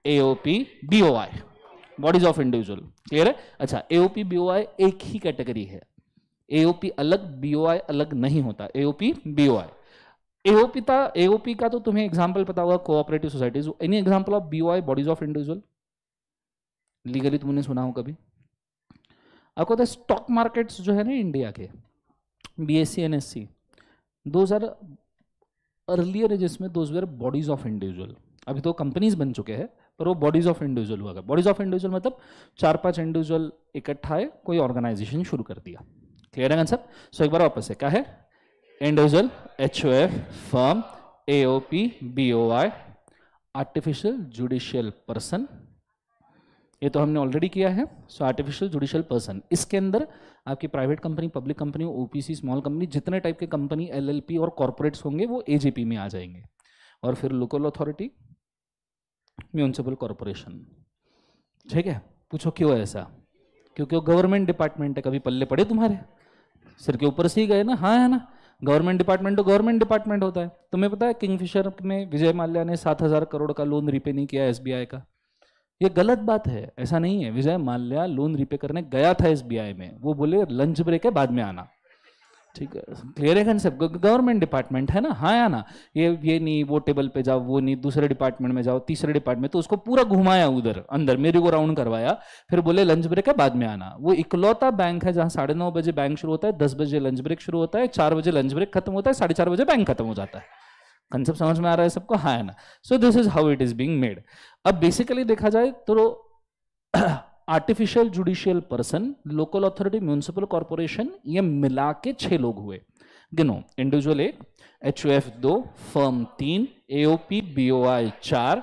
AOP, BOI, bodies of individual. Clear है? अच्छा, AOP BOI एक ही कैटेगरी है. AOP अलग, BOI अलग नहीं होता. AOP BOI. AOP का तो तुम्हें एग्जांपल पता होगा, cooperative societies. Any example of BOI, bodies of individual? Legally तुमने सुना हो कभी? आपको तो स्टॉक मार्केट्स जो है ना इंडिया के, BSE NSE, those are earlier जिसमें those were bodies of individual. अभी तो कंपनीज बन चुके हैं पर वो बॉडीज ऑफ इंडिविजुअल हुआ. बॉडीज ऑफ इंडिविजुअल मतलब 4-5 इंडिविजुअल इकट्ठा है, कोई ऑर्गेनाइजेशन शुरू कर दिया. क्लियर है आंसर? सो एक बार वापस से क्या है? इंडिविजुअल, HUF, फर्म, AOP, BOI, artificial judicial person. ये तो हमने ऑलरेडी किया है. सो आर्टिफिशियल जुडिशियल पर्सन, इसके अंदर आपकी private company, public company, OPC, small company, जितने टाइप के कंपनी, LLP और कॉर्पोरेट्स होंगे वो AGP में आ जाएंगे. और फिर लोकल अथॉरिटी, म्यूनिसिपल कॉर्पोरेशन. ठीक है, पूछो क्यों ऐसा? क्योंकि वो गवर्नमेंट डिपार्टमेंट है. कभी पल्ले पड़े तुम्हारे? सिर के ऊपर से ही गए ना? हाँ है ना? गवर्नमेंट डिपार्टमेंट तो गवर्नमेंट डिपार्टमेंट होता है. तुम्हें पता है किंगफिशर में विजय माल्या ने 7,000 करोड़ का लोन रिपे नहीं किया SBI का? ये गलत बात है, ऐसा नहीं है. विजय माल्या लोन रिपे करने गया था SBI में, वो बोले लंच ब्रेक है बाद में आना. ठीक है, क्लियर है कंसेप्ट? गवर्नमेंट डिपार्टमेंट है ना? हाँ या ना? ये नहीं, वो टेबल पे जाओ, वो नहीं, दूसरे डिपार्टमेंट में जाओ, तीसरे डिपार्टमेंट. तो उसको पूरा घुमाया उधर अंदर, मेरे को राउंड करवाया, फिर बोले लंच ब्रेक है बाद में आना. वो इकलौता बैंक है जहां 9:30 बजे बैंक शुरू होता है, 10 बजे लंच ब्रेक शुरू होता है, 4 बजे लंच ब्रेक खत्म होता है, 4:30 बजे बैंक खत्म हो जाता है. कंसेप्ट समझ में आ रहा है सबको? हाँ है ना? So this is how it is being made. अब बेसिकली देखा जाए तो artificial judicial person, local authority, municipal corporation, ये मिला के 6 लोग हुए. गिनो. Individual 1, HUF 2, firm 3, AOP BOI 4,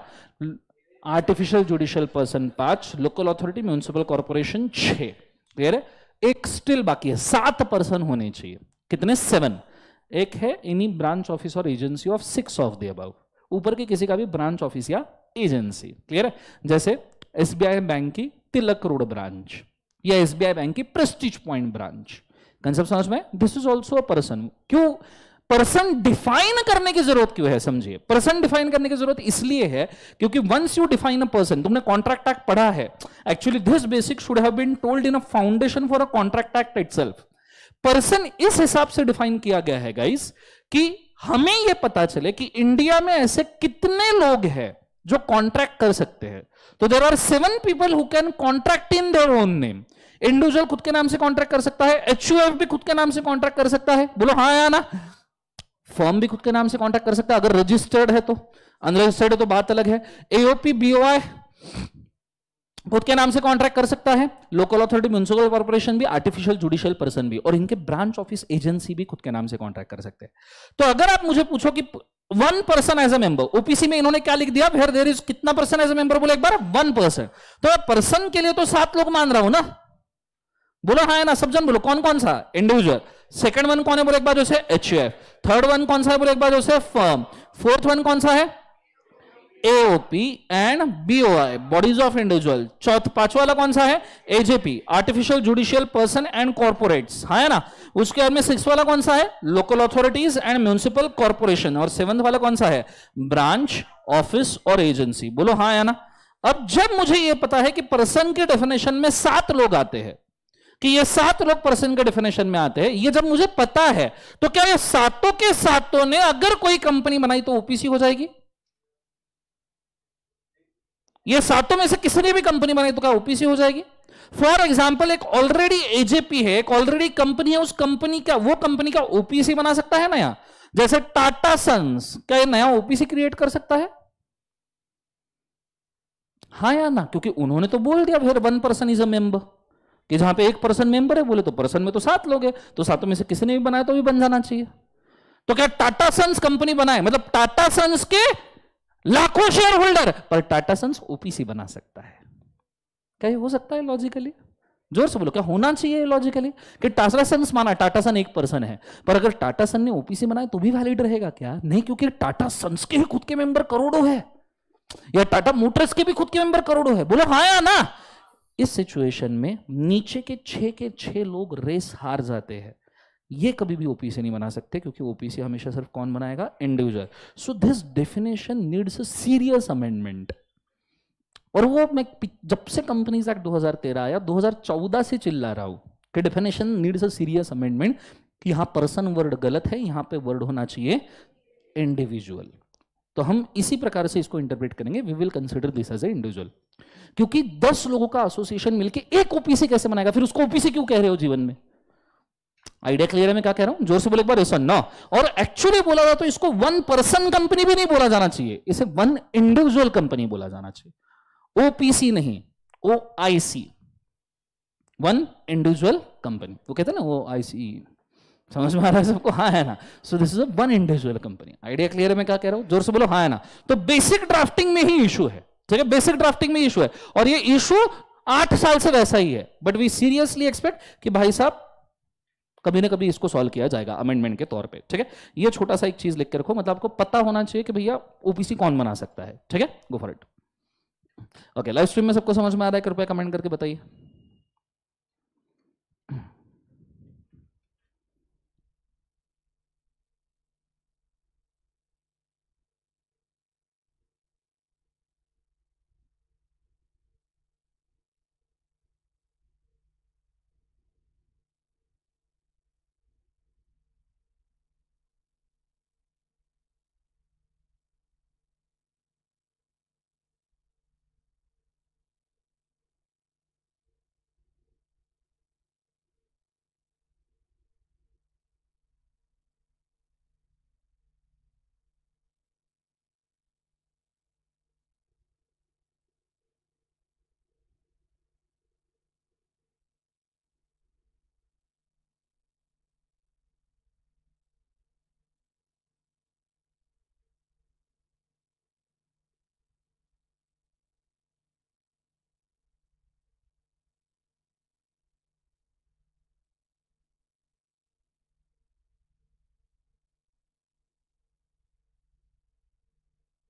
artificial judicial person 5, local authority, municipal corporation 6. Clear है? एक स्टिल बाकी है, 7 पर्सन होने चाहिए. कितने? 7. एक है एनी ब्रांच ऑफिस और agency of 6 of the above. ऊपर के किसी का भी ब्रांच ऑफिस या एजेंसी। क्लियर है? जैसे एसबीआई बैंक की तिलक रोड ब्रांच या एसबीआई बैंक की प्रेस्टीज पॉइंट ब्रांच। कंसेप्ट समझ में? This is also a person. क्यों पर्सन डिफाइन करने की जरूरत क्यों है? समझिए, पर्सन डिफाइन करने की जरूरत इसलिए है क्योंकि once you define a person, तुमने कॉन्ट्रैक्ट एक्ट पढ़ा है, actually this basic should have been told in a foundation for a contract act itself. Person इस हिसाब से डिफाइन किया गया है गाइस कि हमें यह पता चले कि इंडिया में ऐसे कितने लोग हैं जो कॉन्ट्रैक्ट कर सकते हैं। तो there are 7 people who can contract in their own name. Individual खुद के नाम से कॉन्ट्रैक्ट कर सकता है, एचयूएफ भी खुद के नाम से कॉन्ट्रैक्ट कर सकता है, बोलो हाँ या ना। फर्म भी खुद के नाम से कॉन्ट्रैक्ट कर सकता है अगर रजिस्टर्ड है तो, अनरजिस्टर्ड है तो बात अलग है। एओपी बीओआई खुद के नाम से कॉन्ट्रैक्ट कर सकता है, लोकल अथॉरिटी म्युनिसिपल कॉर्पोरेशन भी, आर्टिफिशियल जुडिशियल पर्सन भी, और इनके ब्रांच ऑफिस एजेंसी भी खुद के नाम से कॉन्ट्रैक्ट कर सकते हैं। तो अगर आप मुझे पूछो कि 1 person as a member, OPC में इन्होंने क्या लिख दिया, वेयर देयर इज कितना पर्सन एज ए मेंबर, बोले एक बार 1 पर्सन। तो पर्सन के लिए तो 7 लोग मान रहा हूं ना, बोलो हाँ है ना, सब जन बोलो कौन कौन सा, इंडिविजुअल। सेकंड वन कौन है, बोले एक बार जो से एचयूएफ। थर्ड वन कौन सा है, बोले एक बार जो से फर्म। फोर्थ वन कौन सा है, AOP and BOI, bodies of individual. पांचवा वाला कौन सा है, AJP, artificial judicial person and corporates, हाँ है ना। उसके बाद में 6 वाला कौन सा है, local authorities and municipal corporation, और 7th वाला कौन सा है, ब्रांच ऑफिस और एजेंसी, बोलो हाँ है ना। अब जब मुझे यह पता है कि पर्सन के डेफिनेशन में 7 लोग आते हैं, कि ये 7 लोग पर्सन के डेफिनेशन में आते हैं, ये जब मुझे पता है तो क्या ये सातों के सातों ने अगर कोई कंपनी बनाई तो ओपीसी हो जाएगी? ये सातों में से किसी ने भी कंपनी बनाई तो क्या ओपीसी हो जाएगी? फॉर एग्जाम्पल एक ऑलरेडी एजेपी है, एक ऑलरेडी कंपनी है, उस कंपनी का, वो कंपनी का ओपीसी बना सकता है नया? जैसे टाटा सन्स, क्या नया ओपीसी क्रिएट कर सकता है? हाँ या ना, क्योंकि उन्होंने तो बोल दिया फिर 1 पर्सन इज अ मेंबर, कि जहां पे 1 पर्सन मेंबर है, बोले तो पर्सन में तो 7 लोग हैं, तो सातों में से किसी ने भी बनाया तो भी बन जाना चाहिए। तो क्या टाटा सन्स कंपनी बनाए, मतलब टाटा सन्स के लाखों शेयर होल्डर, पर टाटा सन्स ओपीसी बना सकता है? क्या ये हो सकता है लॉजिकली? जोर से बोलो, क्या होना चाहिए लॉजिकली कि टाटा सन्स माना, टाटा सन 1 पर्सन है, पर अगर टाटा सन ने ओपीसी बनाया तो भी वैलिड रहेगा क्या? नहीं, क्योंकि टाटा सन्स के ही खुद के मेंबर करोड़ों है, या टाटा मोटर्स के भी खुद के मेंबर करोड़ों है, बोलो हाँ या ना। इस सिचुएशन में नीचे के 6 के 6 लोग रेस हार जाते हैं, ये कभी भी ओपीसी नहीं बना सकते, क्योंकि ओपीसी हमेशा सिर्फ कौन बनाएगा, individual. So this definition needs a serious amendment. और वो मैं जब से कंपनीज एक्ट 2013 आया, 2014 से चिल्ला रहा हूं कि definition needs a serious amendment, कि यहां पर्सन वर्ड गलत है, यहां पे वर्ड होना चाहिए इंडिविजुअल। तो हम इसी प्रकार से इसको इंटरप्रेट करेंगे, we will consider this as a individual. क्योंकि 10 लोगों का एसोसिएशन मिलके एक ओपीसी कैसे बनाएगा, फिर उसको ओपीसी क्यों कह रहे हो जीवन में? आइडिया क्लियर है मैं क्या कह रहा हूं? जोर से बोले एक बार, ऐसा ना। और एक्चुअली बोला जाए तो इसको 1 पर्सन कंपनी भी नहीं बोला जाना चाहिए, इसे 1 इंडिविजुअल कंपनी बोला जाना चाहिए, ओपीसी नहीं, ओआईसी, 1 इंडिविजुअल कंपनी। वो कहते हैं ना ओआईसी, समझ में आ रहा है सबको? हाँ है ना। So this is a 1 individual company. Idea clear है मैं क्या कह रहा हूं? जोर से बोलो हाँ है ना। तो बेसिक ड्राफ्टिंग में ही इशू है, ठीक है, बेसिक ड्राफ्टिंग में इशू है, और ये इशू 8 साल से वैसा ही है, बट वी सीरियसली एक्सपेक्ट कि भाई साहब कभी ना कभी इसको सॉल्व किया जाएगा अमेंडमेंट के तौर पे, ठीक है। ये छोटा सा एक चीज लिख के रखो, मतलब आपको पता होना चाहिए कि भैया ओपीसी कौन बना सकता है, ठीक है। Go for it. Okay, live stream में सबको समझ में आ रहा है? कृपया कमेंट करके बताइए।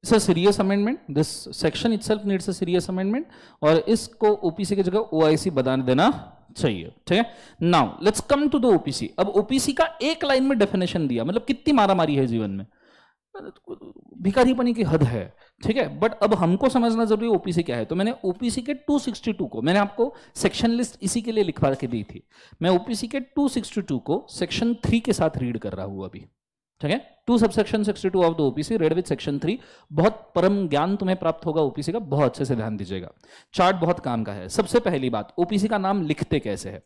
It's a serious amendment, this section itself needs a serious amendment, और इसको ओपीसी की जगह ओआईसी बना देना चाहिए, ठीक है। Now let's come to the OPC. अब ओपीसी का एक लाइन में डेफिनेशन दिया, मतलब कितनी मारामारी है जीवन में, भिखारीपनी की हद है, ठीक है। बट अब हमको समझना जरूरी है ओपीसी क्या है। तो मैंने ओपीसी के 262 को, मैंने आपको सेक्शन लिस्ट इसी के लिए लिखवा के दी थी, मैं ओपीसी के 262 को सेक्शन 3 के साथ रीड कर रहा हूं अभी, ठीक है। 2 subsection 62 of the OPC read with section 3। बहुत परम ज्ञान तुम्हें प्राप्त होगा ओपीसी का, बहुत अच्छे से ध्यान दीजिएगा, चार्ट बहुत काम का है। सबसे पहली बात, ओपीसी का नाम लिखते कैसे है।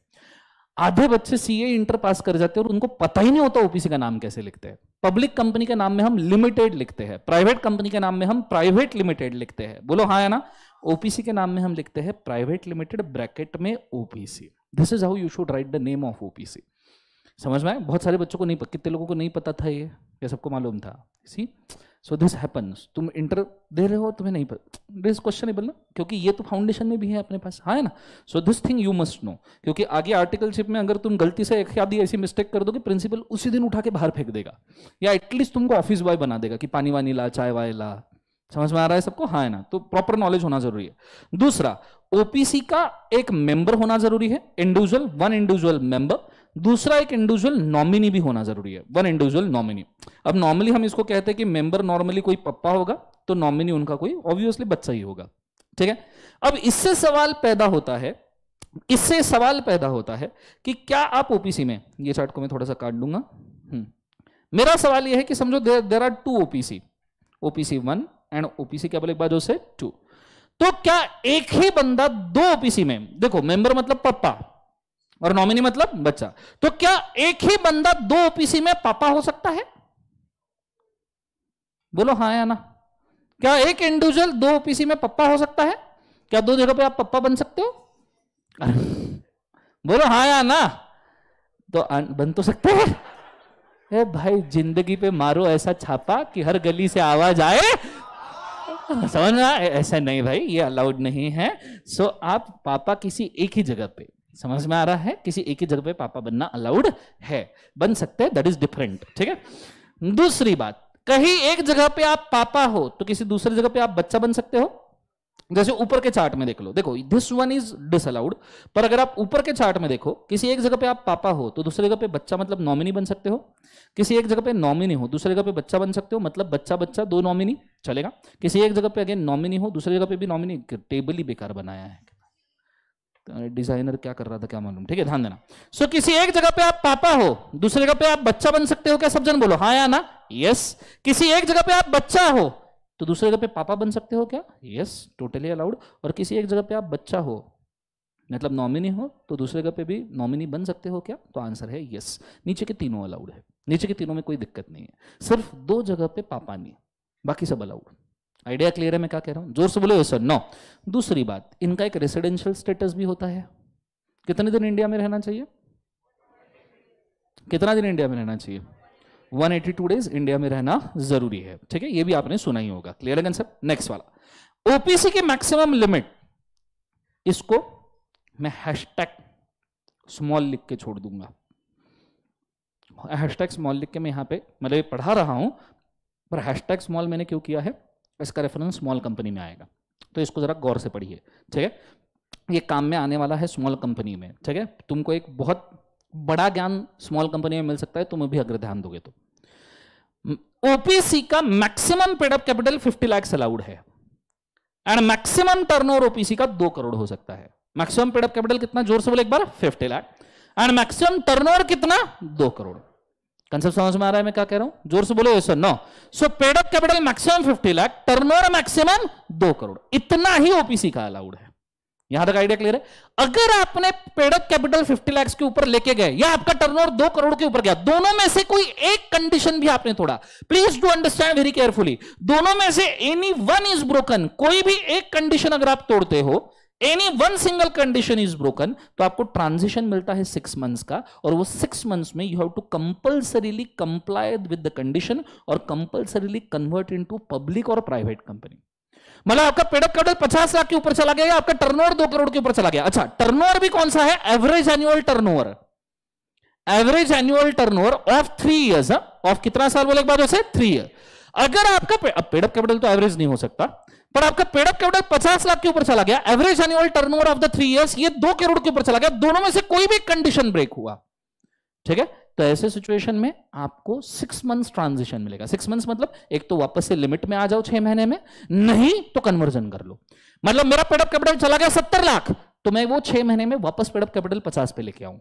आधे बच्चे सीए इंटर पास कर जाते हैं और उनको पता ही नहीं होता ओपीसी का नाम कैसे लिखते हैं। पब्लिक कंपनी के नाम में हम लिमिटेड लिखते हैं, प्राइवेट कंपनी के नाम में हम प्राइवेट लिमिटेड लिखते हैं, बोलो हाँ है ना। ओपीसी के नाम में हम लिखते हैं प्राइवेट लिमिटेड ब्रैकेट में OPC. This is how you should write the name of OPC. समझ में आए? बहुत सारे बच्चों को नहीं, कितने लोगों को नहीं पता था ये सबको मालूम था। सी सो दिस हैपन्स, तुम इंटर दे रहे हो तुम्हें नहीं पता, दिस क्वेश्चनेबल ना, क्योंकि ये तो फाउंडेशन में भी है अपने पास, हाँ है ना। So this thing you must know, क्योंकि आगे आर्टिकलशिप में अगर तुम गलती से एक आधी ऐसी मिस्टेक कर दोगे, प्रिंसिपल उसी दिन उठा के बाहर फेंक देगा, या एटलीस्ट तुमको ऑफिस बॉय बना देगा कि पानी वानी ला, चाय वाय ला। समझ में आ रहा है सबको, हाँ है ना। तो प्रॉपर नॉलेज होना जरूरी है। दूसरा, ओपीसी का एक मेंबर होना जरूरी है, इंडिविजुअल, वन इंडिविजुअल मेंबर। दूसरा, एक इंडिविजुअल नॉमिनी भी होना जरूरी है, वन इंडिविजुअल नॉमिनी। अब नॉर्मली हम इसको कहते हैं कि मेंबर नॉर्मली कोई पप्पा होगा, तो नॉमिनी उनका कोई ऑब्वियसली बच्चा ही होगा, ठीक है। अब इससे सवाल पैदा होता है कि क्या आप ओपीसी में, ये चार्ट को मैं थोड़ा सा काट दूंगा। मेरा सवाल यह है कि समझो there are 2 OPC, OPC 1 and OPC क्या बोले एक बार से 2। तो क्या एक ही बंदा 2 ओपीसी में, देखो मेंबर मतलब पप्पा और नॉमिनी मतलब बच्चा, तो क्या एक ही बंदा 2 ओपीसी में पापा हो सकता है? बोलो हाँ या ना। क्या एक इंडिविजुअल 2 ओपीसी में पप्पा हो सकता है? क्या 2 जगह पे आप पप्पा बन सकते हो? बोलो हाँ या ना। तो बन तो सकते हैं। ए भाई, जिंदगी पे मारो ऐसा छापा कि हर गली से आवाज आए, समझ में? ऐसा नहीं भाई, ये अलाउड नहीं है। सो आप पापा किसी एक ही जगह पे, समझ में आ रहा है, किसी एक ही जगह पे पापा बनना अलाउड है, बन सकते हैं, दैट इज डिफरेंट, ठीक है। दूसरी बात, कहीं एक जगह पे आप पापा हो तो किसी दूसरी जगह पे आप बच्चा बन सकते हो। जैसे ऊपर के चार्ट में देख लो, देखो दिस वन इज डिसअलाउड, पर अगर आप ऊपर के चार्ट में देखो, किसी एक जगह पे आप पापा हो तो दूसरी जगह पे बच्चा मतलब नॉमिनी बन सकते हो। किसी एक जगह पे नॉमिनी हो, दूसरी जगह पे बच्चा बन सकते हो, मतलब बच्चा बच्चा 2 नॉमिनी चलेगा। किसी एक जगह पे अगेन नॉमिनी हो, दूसरी जगह पे भी नॉमिनी, टेबल ही बेकार बनाया है, डिजाइनर क्या कर रहा था क्या मालूम, ठीक है, ध्यान देना। सो किसी एक जगह पे आप पापा हो, दूसरी जगह पे आप बच्चा बन सकते हो क्या? सब जन बोलो हाँ या ना। यस। किसी एक जगह पे आप बच्चा हो तो दूसरी जगह पे पापा बन सकते हो क्या? Yes, totally allowed. और किसी एक जगह पे आप बच्चा हो मतलब नॉमिनी हो तो दूसरी जगह पे भी नॉमिनी बन सकते हो क्या? तो आंसर है यस। नीचे के तीनों अलाउड है, नीचे के तीनों में कोई दिक्कत नहीं है, सिर्फ 2 जगह पे पापा नहीं, बाकी सब अलाउड। आइडिया क्लियर है मैं क्या कह रहा हूं? जोर से बोलो यस और नो। दूसरी बात, इनका एक रेसिडेंशियल स्टेटस भी होता है। कितने दिन इंडिया में रहना चाहिए? कितना दिन इंडिया में रहना चाहिए? 182 डेज इंडिया में रहना जरूरी है, ठीक है। ये भी आपने सुना ही होगा, क्लियर है कंसेप्ट। नेक्स्ट वाला, ओपीसी की मैक्सिमम लिमिट, इसको मैं हैशटैग स्मॉल लिख के छोड़ दूंगा। हैशटैग स्मॉल लिख के मैं यहां पे मतलब पढ़ा रहा हूं, पर हैशटैग स्मॉल मैंने क्यों किया है, इसका रेफरेंस स्मॉल कंपनी में आएगा, तो इसको जरा गौर से पढ़िए, ठीक है। ये काम में आने वाला है स्मॉल कंपनी में, ठीक है। तुमको एक बहुत बड़ा ज्ञान स्मॉल कंपनी में मिल सकता है, तुम भी अगर ध्यान दोगे तो। ओपीसी का maximum paid up capital 50 lakh allowed है, एंड मैक्सिमम टर्नओवर ओपीसी का 2 करोड़ हो सकता है। मैक्सिमम पेड अप कैपिटल कितना? जोर से बोले एक बार, 50 लाख, एंड मैक्सिमम टर्नओवर कितना? 2 करोड़। कंसेप्ट समझ में आ रहा है मैं क्या कह रहा हूं? जोर से बोलो यस और no. So paid up capital maximum 50 lakh, turnover maximum 2 crore, इतना ही ओपीसी का अलाउड है। यहां तक आइडिया क्लियर है? अगर आपने पेड अप कैपिटल 50 लाख के ऊपर लेके गए या आपका टर्नओवर 2 करोड़ के ऊपर गया, दोनों में से कोई एक कंडीशन भी आपने तोड़ा, please do understand very carefully, दोनों में से एनी वन इज ब्रोकन, कोई भी एक कंडीशन अगर आप तोड़ते हो, any one single condition is broken, तो आपको ट्रांजिशन मिलता है 6 मंथ्स का, और वो 6 मंथ्स में you have to compulsorily comply with the condition और कंपल्सरीली कन्वर्ट इनटू पब्लिक और प्राइवेट कंपनी। मतलब आपका पेड अप कैपिटल 50 लाख के ऊपर चला गया, आपका टर्नओवर 2 करोड़ के ऊपर चला गया। अच्छा, टर्नओवर भी कौन सा है? Average annual turnover, average annual turnover of 3 years, of कितना साल बोले एक बार? 3 ईयर। अगर आपका पेड अप कैपिटल तो एवरेज नहीं हो सकता, पर आपका पेड अप कैपिटल 50 लाख के ऊपर चला गया, average annual turnover of the 3 years ये 2 करोड़ के ऊपर चला गया, दोनों में से कोई भी कंडीशन ब्रेक हुआ, ठीक है, तो ऐसे सिचुएशन में आपको 6 मंथ्स ट्रांजिशन मिलेगा। 6 मंथ्स मतलब एक तो वापस से लिमिट में आ जाओ 6 महीने में, नहीं तो कन्वर्जन कर लो। मतलब मेरा पेड अप कैपिटल चला गया 70 लाख, तो मैं वो 6 महीने में वापस पेड अप कैपिटल 50 पे लेके आऊं।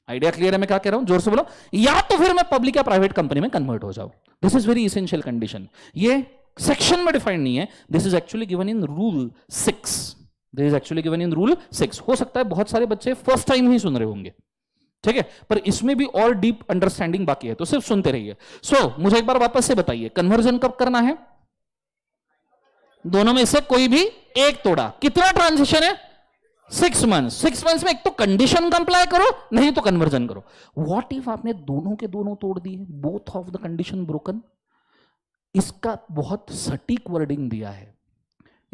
आइडिया क्लियर है मैं क्या कह रहा हूं? जोर से बोलो। या तो फिर मैं पब्लिक या प्राइवेट कंपनी में कन्वर्ट हो जाऊं। This is very essential condition. ये सेक्शन में डिफाइंड नहीं है, this is actually given in rule 6। This is actually given in rule 6। हो सकता है बहुत सारे बच्चे फर्स्ट टाइम ही सुन रहे होंगे, ठीक है, पर इसमें भी और डीप अंडरस्टैंडिंग बाकी है, तो सिर्फ सुनते रहिए। मुझे एक बार वापस से बताइए, कन्वर्जन कब करना है? दोनों में से कोई भी एक तोड़ा। कितना ट्रांजिशन है? 6 मंथ्स। 6 मंथ्स में एक तो कंडीशन कंप्लाई करो, नहीं तो कन्वर्जन करो। व्हाट इफ आपने दोनों के दोनों तोड़ दिए, both of the condition broken? इसका बहुत सटीक वर्डिंग दिया है।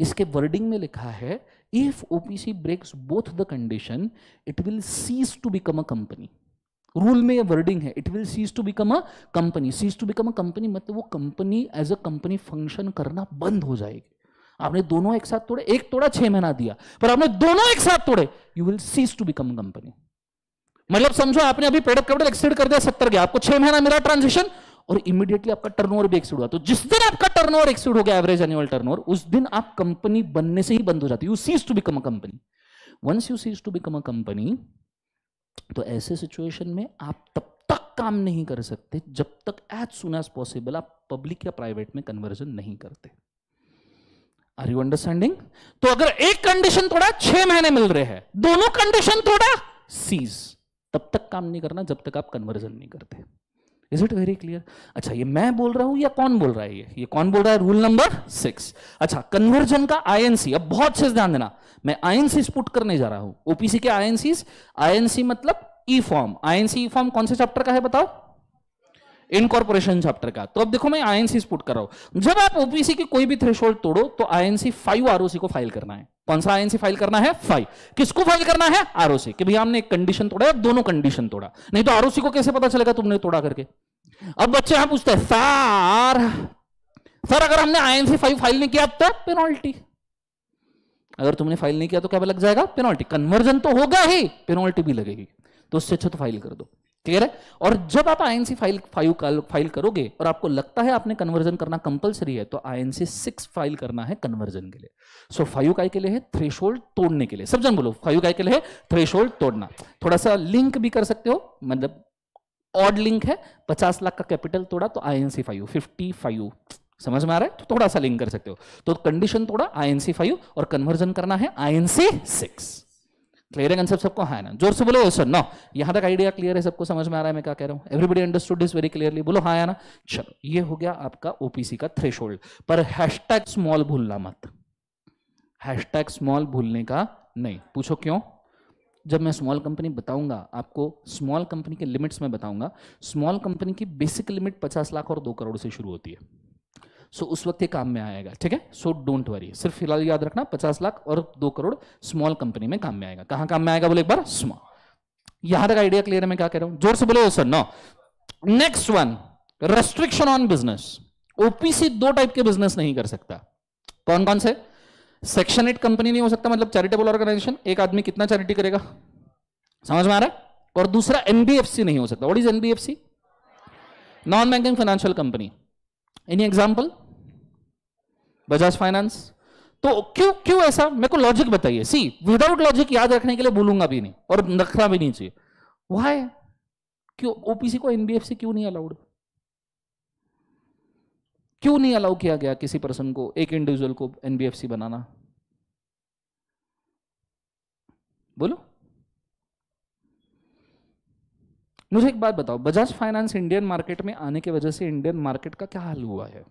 इसके वर्डिंग में लिखा है, if OPC breaks both the condition it will cease to become a company. Rule में ये वर्डिंग है, it will cease to become a company. Cease to become a company मतलब वो company as a company function करना बंद हो जाएगी। आपने दोनों एक साथ तोड़े, एक तोड़ा 6 महीना दिया, पर आपने दोनों एक साथ तोड़े, you will cease to become company. मतलब समझो आपने अभी पेड अप कैपिटल एक्सीड कर दिया 70 गया, आपको 6 महीना मिला ट्रांजिशन, और इमीडिएटली आपका टर्नओवर भी एक्सीड हुआ। तो जिस दिन आपका टर्नओवर एक्सीड हो गया, एवरेज एनुअल टर्नओवर, उस दिन आप कंपनी बनने से ही बंद हो जाती है। You cease to become a company. Once you cease to become a company, तो ऐसे सिचुएशन में आप तब तक काम नहीं कर सकते जब तक एज सुन एज पॉसिबल आप पब्लिक या प्राइवेट में कन्वर्जन नहीं करते। Are you understanding? तो अगर एक कंडीशन तोड़ा 6 महीने मिल रहे हैं, दोनों कंडीशन तोड़ा सीज, तब तक काम नहीं करना जब तक आप कन्वर्जन नहीं करते। Is it very clear? अच्छा, ये मैं बोल रहा हूं या कौन बोल रहा है? ये कौन बोल रहा है? Rule number 6। अच्छा, कन्वर्जन का आईएनसी, अब बहुत से ध्यान देना, मैं आईएनसी पुट करने जा रहा हूं। ओपीसी के आईएनसी, आईएनसी मतलब ई फॉर्म। आईएनसी ई फॉर्म कौन से चैप्टर का है बताओ? इनकॉर्पोरेशन चैप्टर का। तो अब देखो मैं आईएनसी पुट कर रहा हूं। जब आप ओपीसी की कोई भी थ्रेशोल्ड तोड़ो तो आईएनसी 5 आरओसी को फाइल करना है। कौन सा आईएनसी फाइल करना है? 5। किसको फाइल करना है? आरओसी। कि भैया हमने एक कंडीशन तोड़ा या दोनों कंडीशन तोड़ा, नहीं तो आरओसी को कैसे पता चलेगा तुमने तोड़ा करके? अब बच्चे यहां पूछते हैं, सर अगर हमने आईएनसी 5 फाइल नहीं किया तो पेनल्टी। अगर तुमने फाइल नहीं किया तो क्या लग जाएगा? पेनल्टी। कन्वर्जन तो होगा ही, पेनल्टी भी लगेगी, तो उससे अच्छा तो फाइल कर दो। क्लियर है? और जब आप आईएनसी फाइल करोगे और आपको लगता है आपने कन्वर्जन करना कंपलसरी है, तो आईएनसी 6 फाइल करना है कन्वर्जन के लिए। सो 5 काय के लिए है? थ्रेशोल्ड तोड़ने के लिए। सब जन बोलो, 5 काय के लिए है? थ्रेशोल्ड तोड़ना। थोड़ा सा लिंक भी कर सकते हो, मतलब ऑड लिंक है। 50 लाख का कैपिटल तोड़ा तो आईएनसी 5 55, समझ में आ रहा है? तो थोड़ा सा लिंक कर सकते हो। तो कंडीशन तोड़ा आईएनसी 5 और कन्वर्जन करना है आईएनसी 6। क्लियर है कंसेप्ट सबको? है ना? जोर से बोलो यस और नो। यहां तक आइडिया क्लियर है? सबको समझ में आ रहा है मैं क्या कह रहा हूं? Everybody understood this very clearly? बोलो हाँ या ना। चलो, ये हो गया आपका ओपीसी का थ्रेशोल्ड। पर हैशटैग स्मॉल भूलना मत। हैशटैग स्मॉल भूलने का नहीं। पूछो क्यों? जब मैं स्मॉल कंपनी बताऊंगा आपको, स्मॉल कंपनी के लिमिट्स में बताऊंगा। स्मॉल कंपनी की बेसिक लिमिट 50 लाख और 2 करोड़ से शुरू होती है। सो उस वक्त ये काम में आएगा, ठीक है? सो डोंट वरी, सिर्फ फिलहाल याद रखना 50 लाख और 2 करोड़ स्मॉल कंपनी में काम में आएगा। कहां काम में आएगा बोले एक बार? स्मॉल। यहां तक आइडिया क्लियर है मैं क्या कह रहा हूं? जोर से बोलो sir. No. Next one, restriction on business. OPC 2 type के बिजनेस नहीं कर सकता। कौन कौन से? सेक्शन 8 कंपनी नहीं हो सकता, मतलब चैरिटेबल ऑर्गेनाइजेशन। एक आदमी कितना चैरिटी करेगा? समझ में आ रहा है? और दूसरा एनबीएफसी नहीं हो सकता। What is NBFC? Non banking financial company. Any example? Bajaj finance. तो क्यों ऐसा? मेरे को लॉजिक बताइए। सी, विदाउट लॉजिक याद रखने के लिए बोलूंगा भी नहीं और रखना भी नहीं चाहिए। व्हाई? क्यों ओपीसी को एनबीएफसी क्यों नहीं अलाउड? क्यों नहीं अलाउ किया गया किसी पर्सन को, एक इंडिविजुअल को एनबीएफसी बनाना? बोलो मुझे एक बात बताओ, बजाज फाइनेंस इंडियन मार्केट में आने की वजह से इंडियन मार्केट का क्या हाल हुआ है?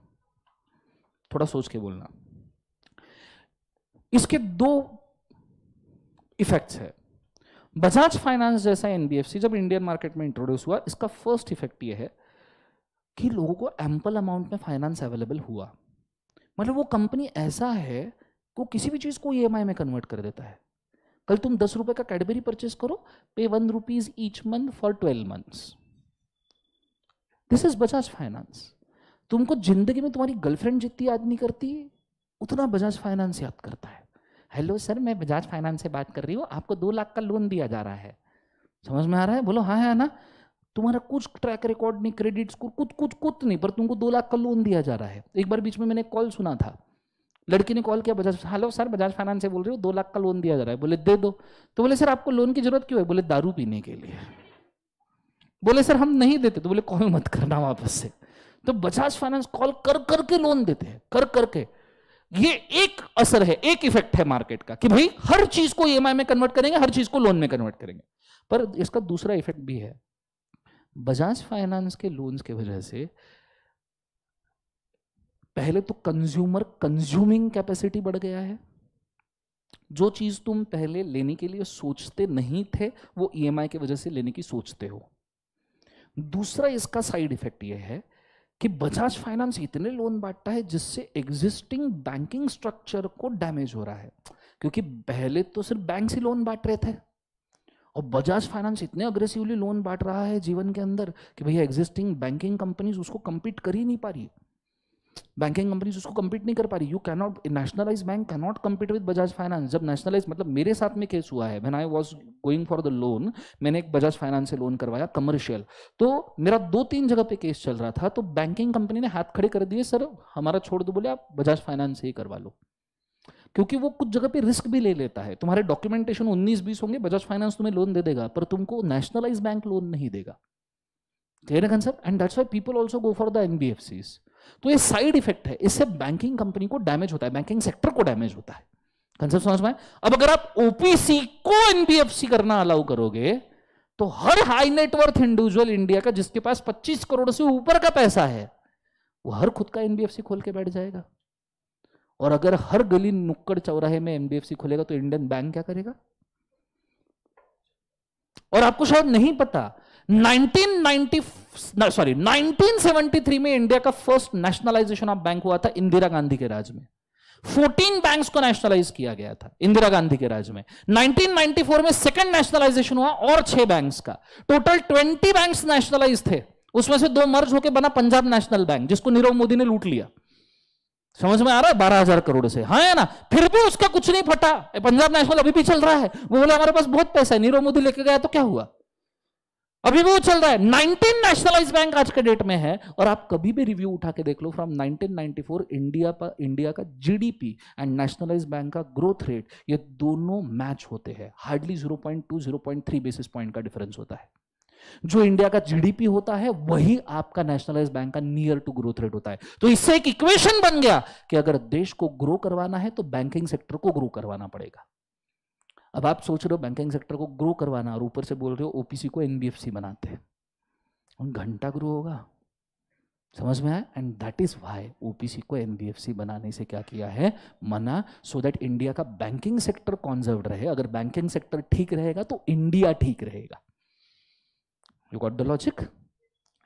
थोड़ा सोच के बोलना। इसके 2 इफेक्ट्स है। बजाज फाइनेंस जैसा एनबीएफसी जब इंडियन मार्केट में इंट्रोड्यूस हुआ, इसका फर्स्ट इफेक्ट यह है कि लोगों को एम्पल अमाउंट में फाइनेंस अवेलेबल हुआ। मतलब वो कंपनी ऐसा है कि किसी भी चीज को ईएमआई में कन्वर्ट कर देता है। कल तुम 10 रुपए का कैडबरी परचेस करो, पे 1 rupees each month for 12 months. This is Bajaj finance. तुमको जिंदगी में तुम्हारी गर्लफ्रेंड जितनी याद नहीं करती उतना बजाज फाइनेंस याद करता है। हेलो सर, मैं बजाज फाइनेंस से बात कर रही हूँ, आपको 2 लाख का लोन दिया जा रहा है, समझ में आ रहा है? बोलो हाँ है ना। तुम्हारा कुछ ट्रैक रिकॉर्ड नहीं, क्रेडिट स्कोर कुछ नहीं, पर तुमको 2 लाख का लोन दिया जा रहा है। एक बार बीच में मैंने कॉल सुना था, लड़की ने कॉल किया Bajaj, hello sir Bajaj finance से बोल रही हूँ, 2 लाख का लोन दिया जा रहा है। बोले दे दो। तो बोले सर आपको लोन की जरूरत क्यों है? बोले दारू पीने के लिए। बोले सर हम नहीं देते। तो बोले कॉल मत करना वापस से। तो बजाज फाइनेंस कॉल कर करके लोन देते हैं, कर करके। ये एक असर है, एक इफेक्ट है मार्केट का कि भाई हर चीज को ईएमआई में कन्वर्ट करेंगे, हर चीज को लोन में कन्वर्ट करेंगे। पर इसका दूसरा इफेक्ट भी है। बजाज फाइनेंस के लोन्स के वजह से पहले तो कंज्यूमर कंज्यूमिंग कैपेसिटी बढ़ गया है। जो चीज तुम पहले लेने के लिए सोचते नहीं थे वो ईएमआई की वजह से लेने की सोचते हो। दूसरा इसका साइड इफेक्ट ये है कि बजाज फाइनेंस इतने लोन बांटता है जिससे एग्जिस्टिंग बैंकिंग स्ट्रक्चर को डैमेज हो रहा है। क्योंकि पहले तो सिर्फ बैंक से लोन बांट रहे थे और बजाज फाइनेंस इतने अग्रेसिवली लोन बांट रहा है जीवन के अंदर कि भैया एग्जिस्टिंग बैंकिंग कंपनीज उसको कम्पीट कर ही नहीं पा रही। बैंकिंग कंपनीज उसको कम्पीट नहीं कर पा रही। You cannot, nationalise bank cannot compete with Bajaj finance. जब नेशनलाइज, मतलब मेरे साथ में केस हुआ है, when I was going for the loan, मैंने एक बजाज फाइनेंस से लोन करवाया कमर्शियल, तो मेरा 2-3 जगह पे केस चल रहा था। तो बैंकिंग कंपनी ने हाथ खड़े कर दिए, सर हमारा छोड़ दो, बोले आप बजाज फाइनेंस से ही करवा लो। क्योंकि वो कुछ जगह पे रिस्क भी ले लेता है। तुम्हारे डॉक्यूमेंटेशन 19-20 होंगे, बजाज फाइनेंस तुम्हें लोन दे देगा, पर तुमको नेशनलाइज बैंक लोन नहीं देगा। क्लियर है concept? And that's why people also go for the NBFCs. तो ये साइड इफेक्ट है, इससे बैंकिंग कंपनी को डैमेज होता है, बैंकिंग सेक्टर को डैमेज होता है। कंसेप्ट समझ में? अब अगर आप ओपीसी को एनबीएफसी करना अलाउ करोगे तो हर हाई नेटवर्थ इंडिविजुअल इंडिया का जिसके पास 25 करोड़ से ऊपर का पैसा है वो हर खुद का एनबीएफसी खोल के बैठ जाएगा। और अगर हर गली नुक्कड़ चौराहे में एनबीएफसी खोलेगा तो इंडियन बैंक क्या करेगा? और आपको शायद नहीं पता, 1973 में इंडिया का फर्स्ट नेशनलाइजेशन ऑफ बैंक हुआ था इंदिरा गांधी के राज में। 14 बैंक्स को नेशनलाइज किया गया था इंदिरा गांधी के राज में। 1994 में सेकंड नेशनलाइजेशन हुआ और 6 बैंक्स का, टोटल 20 बैंक्स नेशनलाइज थे। उसमें से 2 मर्ज होकर बना पंजाब नेशनल बैंक, जिसको नीरव मोदी ने लूट लिया। समझ में आ रहा है? 12,000 करोड़ से, हाँ है ना? फिर भी उसका कुछ नहीं फटा, पंजाब नेशनल अभी भी चल रहा है। वो बोले हमारे पास बहुत पैसा है, नीरव मोदी लेके गया तो क्या हुआ, अभी भी वो चल रहा है। 19 नेशनलाइज बैंक आज के डेट में है। और आप कभी भी रिव्यू उठा के देख लो, फ्रॉम 1994 इंडिया का जीडीपी एंड नेशनलाइज बैंक का ग्रोथ रेट, ये दोनों मैच होते हैं। हार्डली 0.2 0.3 बेसिस पॉइंट का डिफरेंस होता है। जो इंडिया का जीडीपी होता है वही आपका नेशनलाइज बैंक का नियर टू ग्रोथ रेट होता है। तो इससे एक इक्वेशन बन गया कि अगर देश को ग्रो करवाना है तो बैंकिंग सेक्टर को ग्रो करवाना पड़ेगा। अब आप सोच रहे हो बैंकिंग सेक्टर को ग्रो करवाना और ऊपर से बोल रहे हो ओपीसी को एनबीएफसी बनाते हैं, घंटा ग्रो होगा। समझ में आया? And that is why OPC को एनबीएफसी बनाने से क्या किया है, मना, सो दैट इंडिया का बैंकिंग सेक्टर कॉन्जर्व्ड रहे। अगर बैंकिंग सेक्टर ठीक रहेगा तो इंडिया ठीक रहेगा। You got the logic?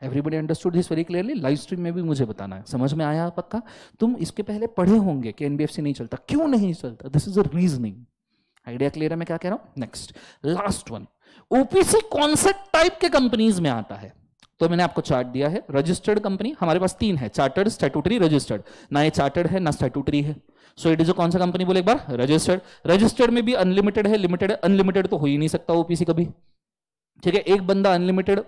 Everybody understood this very clearly? Live stream में भी मुझे बताना है, समझ में आया पक्का? तुम इसके पहले पढ़े होंगे कि एनबीएफसी नहीं चलता, क्यों नहीं चलता, this is a reasoning. Idea clear है मैं क्या कह रहा हूं? नेक्स्ट, लास्ट वन, ओपीसी कौन से टाइप के कंपनीज में आता है? तो मैंने आपको चार्ट दिया है। रजिस्टर्ड कंपनी हमारे पास 3 है, चार्टर्ड, स्टैट्यूटरी, रजिस्टर्ड। ना ये चार्टर्ड है ना स्टैट्यूटरी है, सो इट इज कौन सा कंपनी? बोले एक बार, रजिस्टर्ड। रजिस्टर्ड में भी अनलिमिटेड है, लिमिटेड है। अनलिमिटेड तो हो ही नहीं सकता ओपीसी कभी, ठीक है? एक बंदा अनलिमिटेड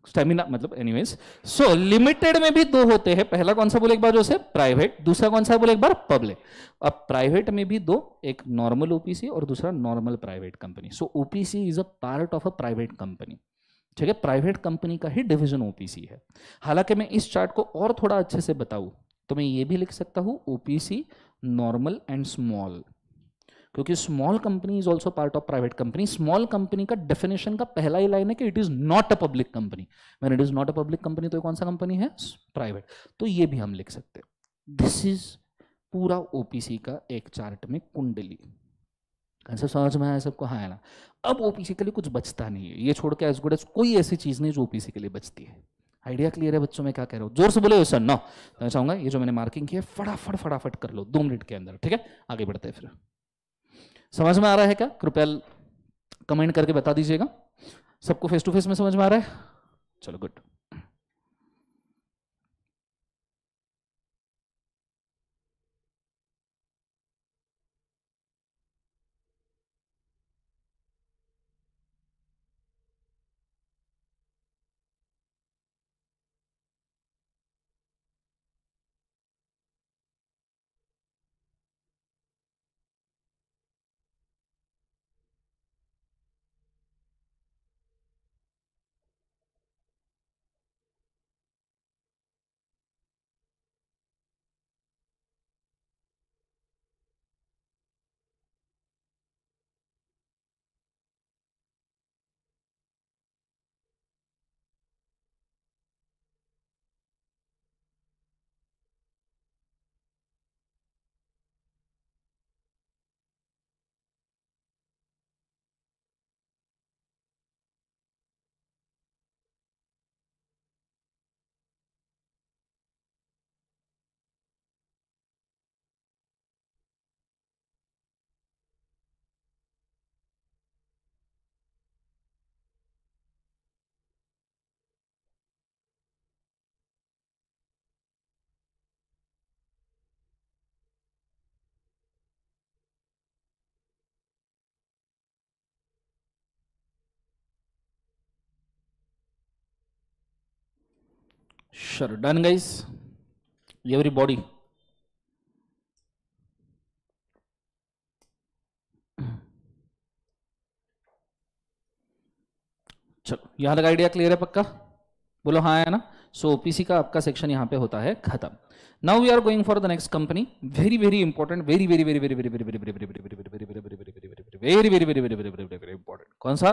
स्टेमिना, मतलब एनीवेज। सो लिमिटेड में भी 2 होते हैं। पहला कौन सा बोले एक बार, जो से प्राइवेट। दूसरा कौन सा बोले एक बार, पब्लिक। अब प्राइवेट में भी 2, एक नॉर्मल ओपीसी और दूसरा normal private company. So OPC is a part of a private company, ठीक है? प्राइवेट कंपनी का ही डिवीजन ओपीसी है। हालांकि मैं इस चार्ट को और थोड़ा अच्छे से बताऊं तो मैं ये भी लिख सकता हूं ओपीसी नॉर्मल एंड स्मॉल, क्योंकि small company is also part of private company. Small company का डेफिनेशन का पहला ही लाइन है कि it is not a public company. When it is not a public company तो कौन सा कंपनी है? प्राइवेट। तो ये भी हम लिख सकते हैं। दिस इज पूरा ओपीसी का एक चार्ट में कुंडली। कैसे समझ में आया सबको? हाँ है ना? अब ओपीसी के लिए कुछ बचता नहीं है, ये छोड़ के एज गुड एज कोई ऐसी चीज नहीं जो ओपीसी के लिए बचती है। आइडिया क्लियर है बच्चों? मैं क्या कह रहा हूँ? जोर से बोले सर। नो, मैं चाहूंगा ये जो मैंने मार्किंग की है फटाफट कर लो 2 मिनट के अंदर, ठीक है? आगे बढ़ते हैं फिर। समझ में आ रहा है क्या? कृपया कमेंट करके बता दीजिएगा। सबको फेस टू फेस में समझ में आ रहा है? चलो good. Sure, done guys. Everybody. चलो, यहां तक आइडिया क्लियर है पक्का? बोलो हाँ है ना? सो ओपीसी का आपका सेक्शन यहाँ पे होता है खत्म. Now we are going for the next company. Very very important, very very very very very very very very very very very very very very very very very very very important. कौन सा?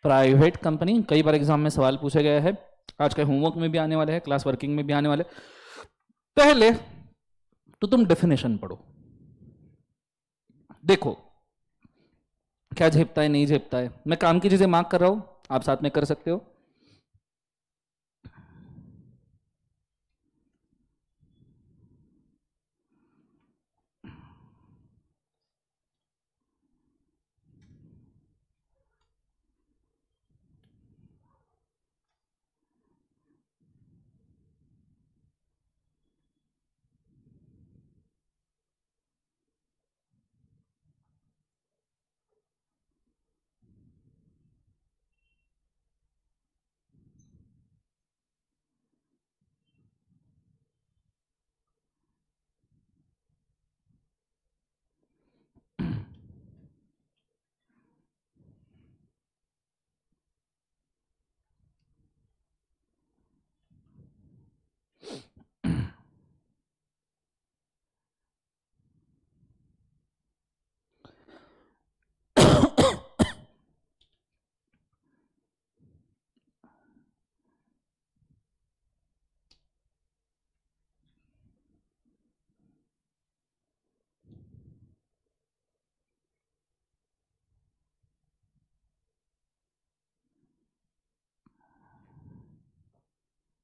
Private company. कई बार exam में सवाल पूछा गया है, आज के होमवर्क में भी आने वाले हैं, क्लास वर्किंग में भी आने वाले. पहले तो तुम डेफिनेशन पढ़ो, देखो क्या झेपता है नहीं झेपता है. मैं काम की चीजें मार्क कर रहा हूं, आप साथ में कर सकते हो.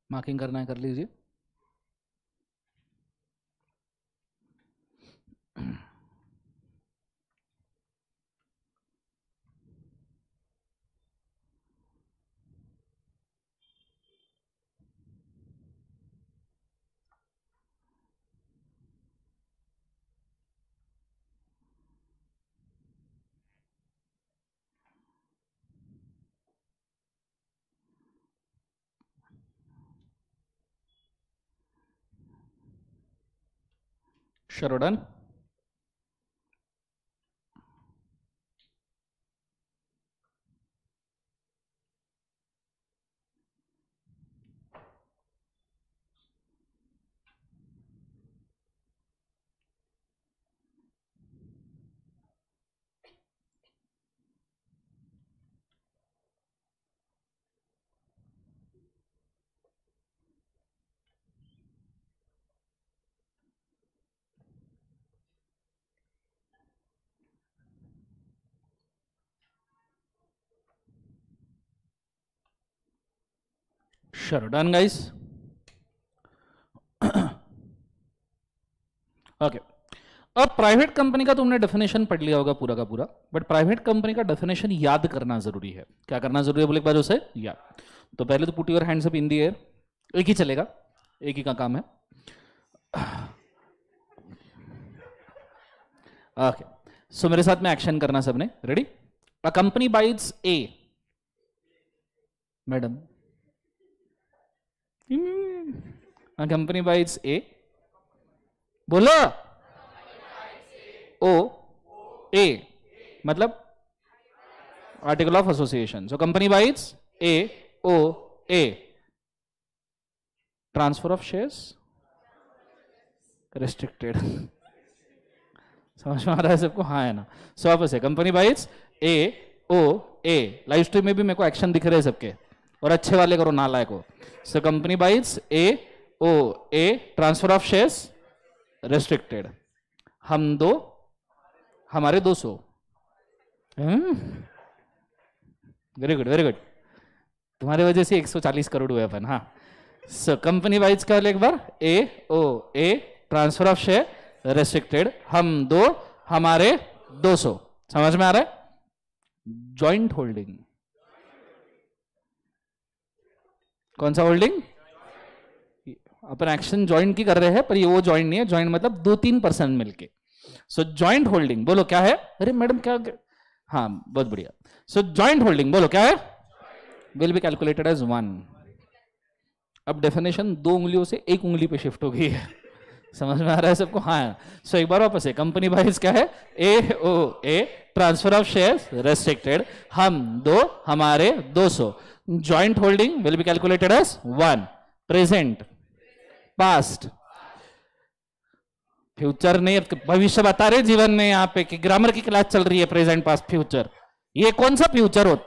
मार्किंग करना है कर लीजिए. Sure, done. Sure, done guys. Okay. अब प्राइवेट कंपनी का तुमने डेफिनेशन पढ़ लिया होगा पूरा का पूरा, बट प्राइवेट कंपनी का डेफिनेशन याद करना जरूरी है. क्या करना जरूरी है बोले एक बार उसे याद. तो पहले तो put your hands up in the air. एक ही चलेगा, एक ही का काम है. ओके, सो मेरे साथ में एक्शन करना सबने. Ready? A company buys A. Madam, a company buys A. बोलो. ओ ए मतलब article of association. So company buys A O A. Transfer of shares restricted. समझ में आ रहा है सबको? हाँ है ना? सो आप से company buys A O A. Live stream में भी मेरे को एक्शन दिख रहे हैं सबके, और अच्छे वाले करो ना लायक हो. So company buys A O A. Transfer of shares restricted. हम दो, हमारे 200. Very good very good. तुम्हारी वजह से 140 करोड़ हुए अपन. हाँ. सो कंपनी वाइज का एक बार A O A. Transfer of share restricted. हम दो, हमारे 200. समझ में आ रहा है? Joint holding. कौन सा होल्डिंग? अपन एक्शन ज्वाइंट की कर रहे हैं, पर ये वो ज्वाइंट नहीं है. ज्वाइंट मतलब 2-3% मिलके. सो ज्वाइंट होल्डिंग बोलो क्या है? अरे मैडम क्या? हाँ बहुत बढ़िया. सो ज्वाइंट होल्डिंग बोलो क्या है? Will be calculated as 1. अब डेफिनेशन 2 उंगलियों से 1 उंगली पे शिफ्ट हो गई है। समझ में आ रहा है सबको? हाँ। सो एक बार वापस है, कंपनी वाइज क्या है? A O A, transfer of shares restricted, हम दो हमारे 200, joint holding will be calculated as 1, present, past, future नहीं, भविष्य बता रहे जीवन में यहाँ पे कि ग्रामर की क्लास चल रही है, प्रेजेंट पास्ट फ्यूचर, ये कौन सा फ्यूचर हो?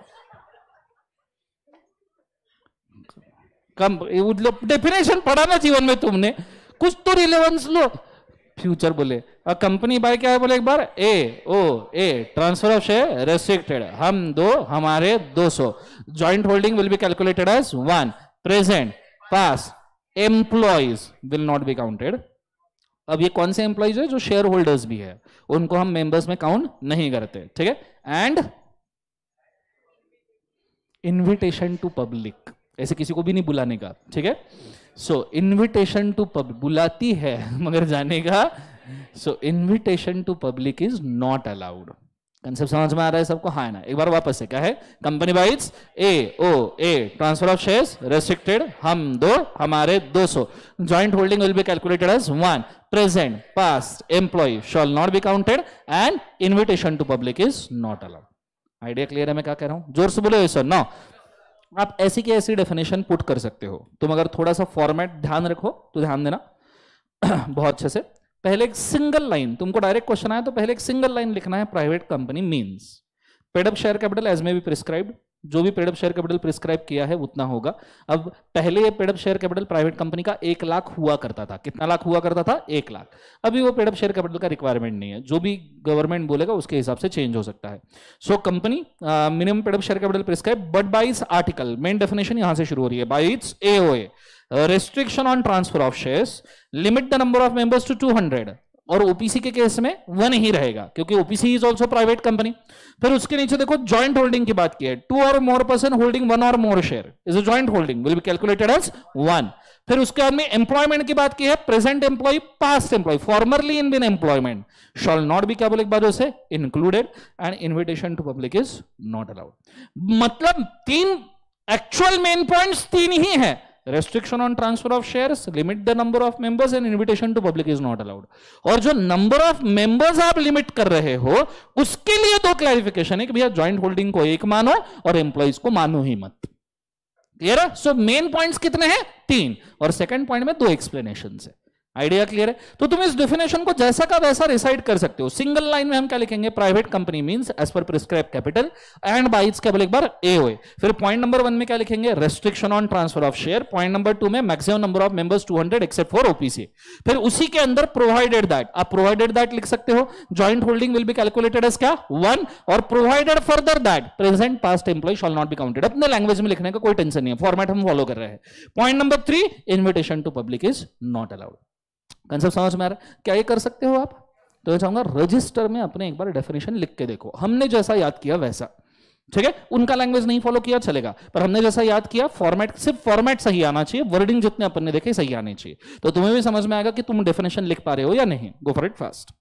कम डेफिनेशन पढ़ा ना जीवन में तुमने, कुछ तो रिलेवेंस लो। फ्यूचर बोले, कंपनी बाय क्या है बोले एक बार? A O A, transfer of share restricted, हम दो हमारे 200, joint holding will be calculated as 1, present, past, employees will not be counted. अब ये कौन से एम्प्लॉइज है? जो शेयर होल्डर्स भी है, उनको हम मेंबर्स में काउंट नहीं करते, ठीक है। एंड इन्विटेशन टू पब्लिक, ऐसे किसी को भी नहीं बुलाने का, ठीक है। सो इन्विटेशन टू पब्लिक, बुलाती है मगर जाने का, so invitation to public is not allowed. Concept समझ में आ रहा है सबको? हाँ ना। एक बार वापस से क्या है? Company by its A O A, transfer of shares restricted, हम दो हमारे 200, joint holding will be calculated as 1, present, past, employ shall not be counted, and invitation to public is not allowed. Idea clear है मैं क्या कह रहा हूं? जोर से बोलो सर। नो, आप ऐसी की ऐसी डेफिनेशन पुट कर सकते हो। तुम अगर थोड़ा सा फॉर्मेट ध्यान रखो तो ध्यान देना बहुत अच्छे से। पहले एक सिंगल लाइन, तुमको डायरेक्ट क्वेश्चन आया तो पहले एक सिंगल लाइन लिखना है, private company means paid up share capital as may be prescribed. जो भी paid up share capital prescribe किया है उतना होगा। अब पहले ये paid up share capital private company का 1 लाख हुआ करता था। कितना लाख हुआ करता था? 1 लाख। अभी वो पेड अप शेयर कैपिटल का रिक्वायरमेंट नहीं है, जो भी गवर्नमेंट बोलेगा उसके हिसाब से चेंज हो सकता है। So company minimum paid up share capital prescribe but by its article, main definition यहां से शुरू हो रही है, bye it's AOA restriction on transfer of shares, limit the number of members to 200, और ओपीसी के केस में 1 ही रहेगा क्योंकि OPC is also private company. फिर उसके नीचे देखो जॉइंट होल्डिंग की बात की है, 2 और मोर पर्सन होल्डिंग 1 और more share is a joint holding will be calculated as 1। फिर उसके बाद में एम्प्लॉयमेंट की बात की है, present employ, past employ, formerly in been employment shall not be क्या बोले एक बार से included, and invitation to public is not allowed. मतलब 3 एक्चुअल मेन पॉइंट्स 3 ही है, restriction on transfer of shares, limit the number of members, and invitation to public is not allowed। और जो number of members आप limit कर रहे हो उसके लिए 2 क्लैरिफिकेशन है कि भैया जॉइंट होल्डिंग को 1 मानो और एम्प्लॉइज को मानो ही मत। क्लियर है? सो मेन पॉइंट्स कितने हैं? 3, और सेकंड पॉइंट में 2 एक्सप्लेनेशन है। आइडिया क्लियर है? तो तुम इस डेफिनेशन को जैसा का वैसा रिसाइड कर सकते हो। सिंगल लाइन में हम क्या लिखेंगे? Private company means as per prescribe capital and by its क्या एक बार एओए। फिर पॉइंट नंबर 1 में क्या लिखेंगे? Restriction on transfer of share. Point number 2 में maximum number of members 200 except for OPC. फिर उसी के अंदर प्रोवाइडेड दैट, आप प्रोवाइडेड दैट लिख सकते हो, joint holding will be calculated as क्या? 1, और provided further that present past employ shall not be counted. अपने लैंग्वेज में लिखने का कोई टेंशन नहीं है, फॉर्मेट हम फॉलो कर रहे हैं। Point number 3, invitation to public is not allowed. Concept समझ में आ रहा है? क्या ये कर सकते हो आप? तो मैं चाहूंगा रजिस्टर में अपने एक बार डेफिनेशन लिख के देखो, हमने जैसा याद किया वैसा, ठीक है। उनका लैंग्वेज नहीं फॉलो किया चलेगा, पर हमने जैसा याद किया, फॉर्मेट सिर्फ फॉर्मेट सही आना चाहिए, वर्डिंग जितने अपन ने देखे सही आने चाहिए, तो तुम्हें भी समझ में आएगा कि तुम डेफिनेशन लिख पा रहे हो या नहीं। Go for it fast.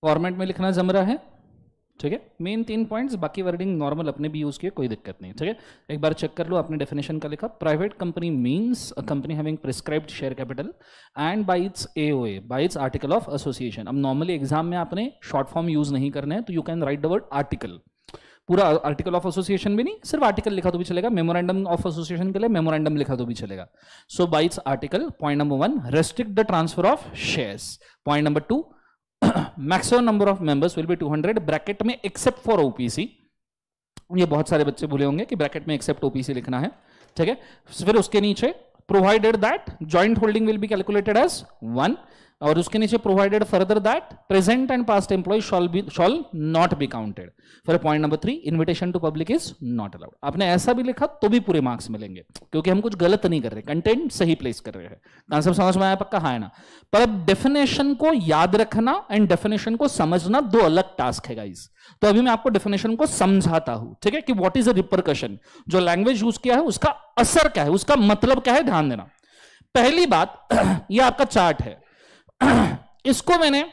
Format में लिखना जम रहा है, ठीक है। मेन 3 पॉइंट्स, बाकी वर्डिंग नॉर्मल अपने भी यूज किए, कोई दिक्कत नहीं, ठीक है। एक बार चेक कर लो, आपने डेफिनेशन का लिखा, private company means a company having prescribed share capital and by it's AOA, bye its article of association. अब नॉर्मली एग्जाम में आपने शॉर्ट फॉर्म यूज नहीं करना है, तो you can write the word article, पूरा आर्टिकल ऑफ एसोसिएशन भी नहीं, सिर्फ आर्टिकल लिखा तो भी चलेगा। मेमोरेंडम ऑफ एसोसिएशन के लिए मेमोरेंडम लिखा तो भी चलेगा। So by its article, point number 1, restrict the transfer of shares. Point number 2, maximum number of members will be 200 bracket में एक्सेप्ट फॉर ओपीसी। ये बहुत सारे बच्चे भूले होंगे कि ब्रैकेट में एक्सेप्ट ओपीसी लिखना है, ठीक है। फिर उसके नीचे provided that joint holding will be calculated as 1, और उसके नीचे provided further that present and past employ shall not be counted. फिर point number 3, invitation to public is not allowed. आपने ऐसा भी लिखा तो भी पूरे मार्क्स मिलेंगे, क्योंकि हम कुछ गलत नहीं कर रहे, कंटेंट सही प्लेस कर रहे हैं। कॉन्सेप्ट समझ में आया पक्का? हाँ है ना? पर अब डेफिनेशन को याद रखना एंड डेफिनेशन को समझना 2 अलग टास्क है गाइस। तो अभी मैं आपको डेफिनेशन को समझाता हूं, ठीक है, कि व्हाट इज अ रिपरकशन, जो लैंग्वेज यूज किया है उसका असर क्या है, उसका मतलब क्या है, ध्यान देना। पहली बात, ये आपका चार्ट है, इसको मैंने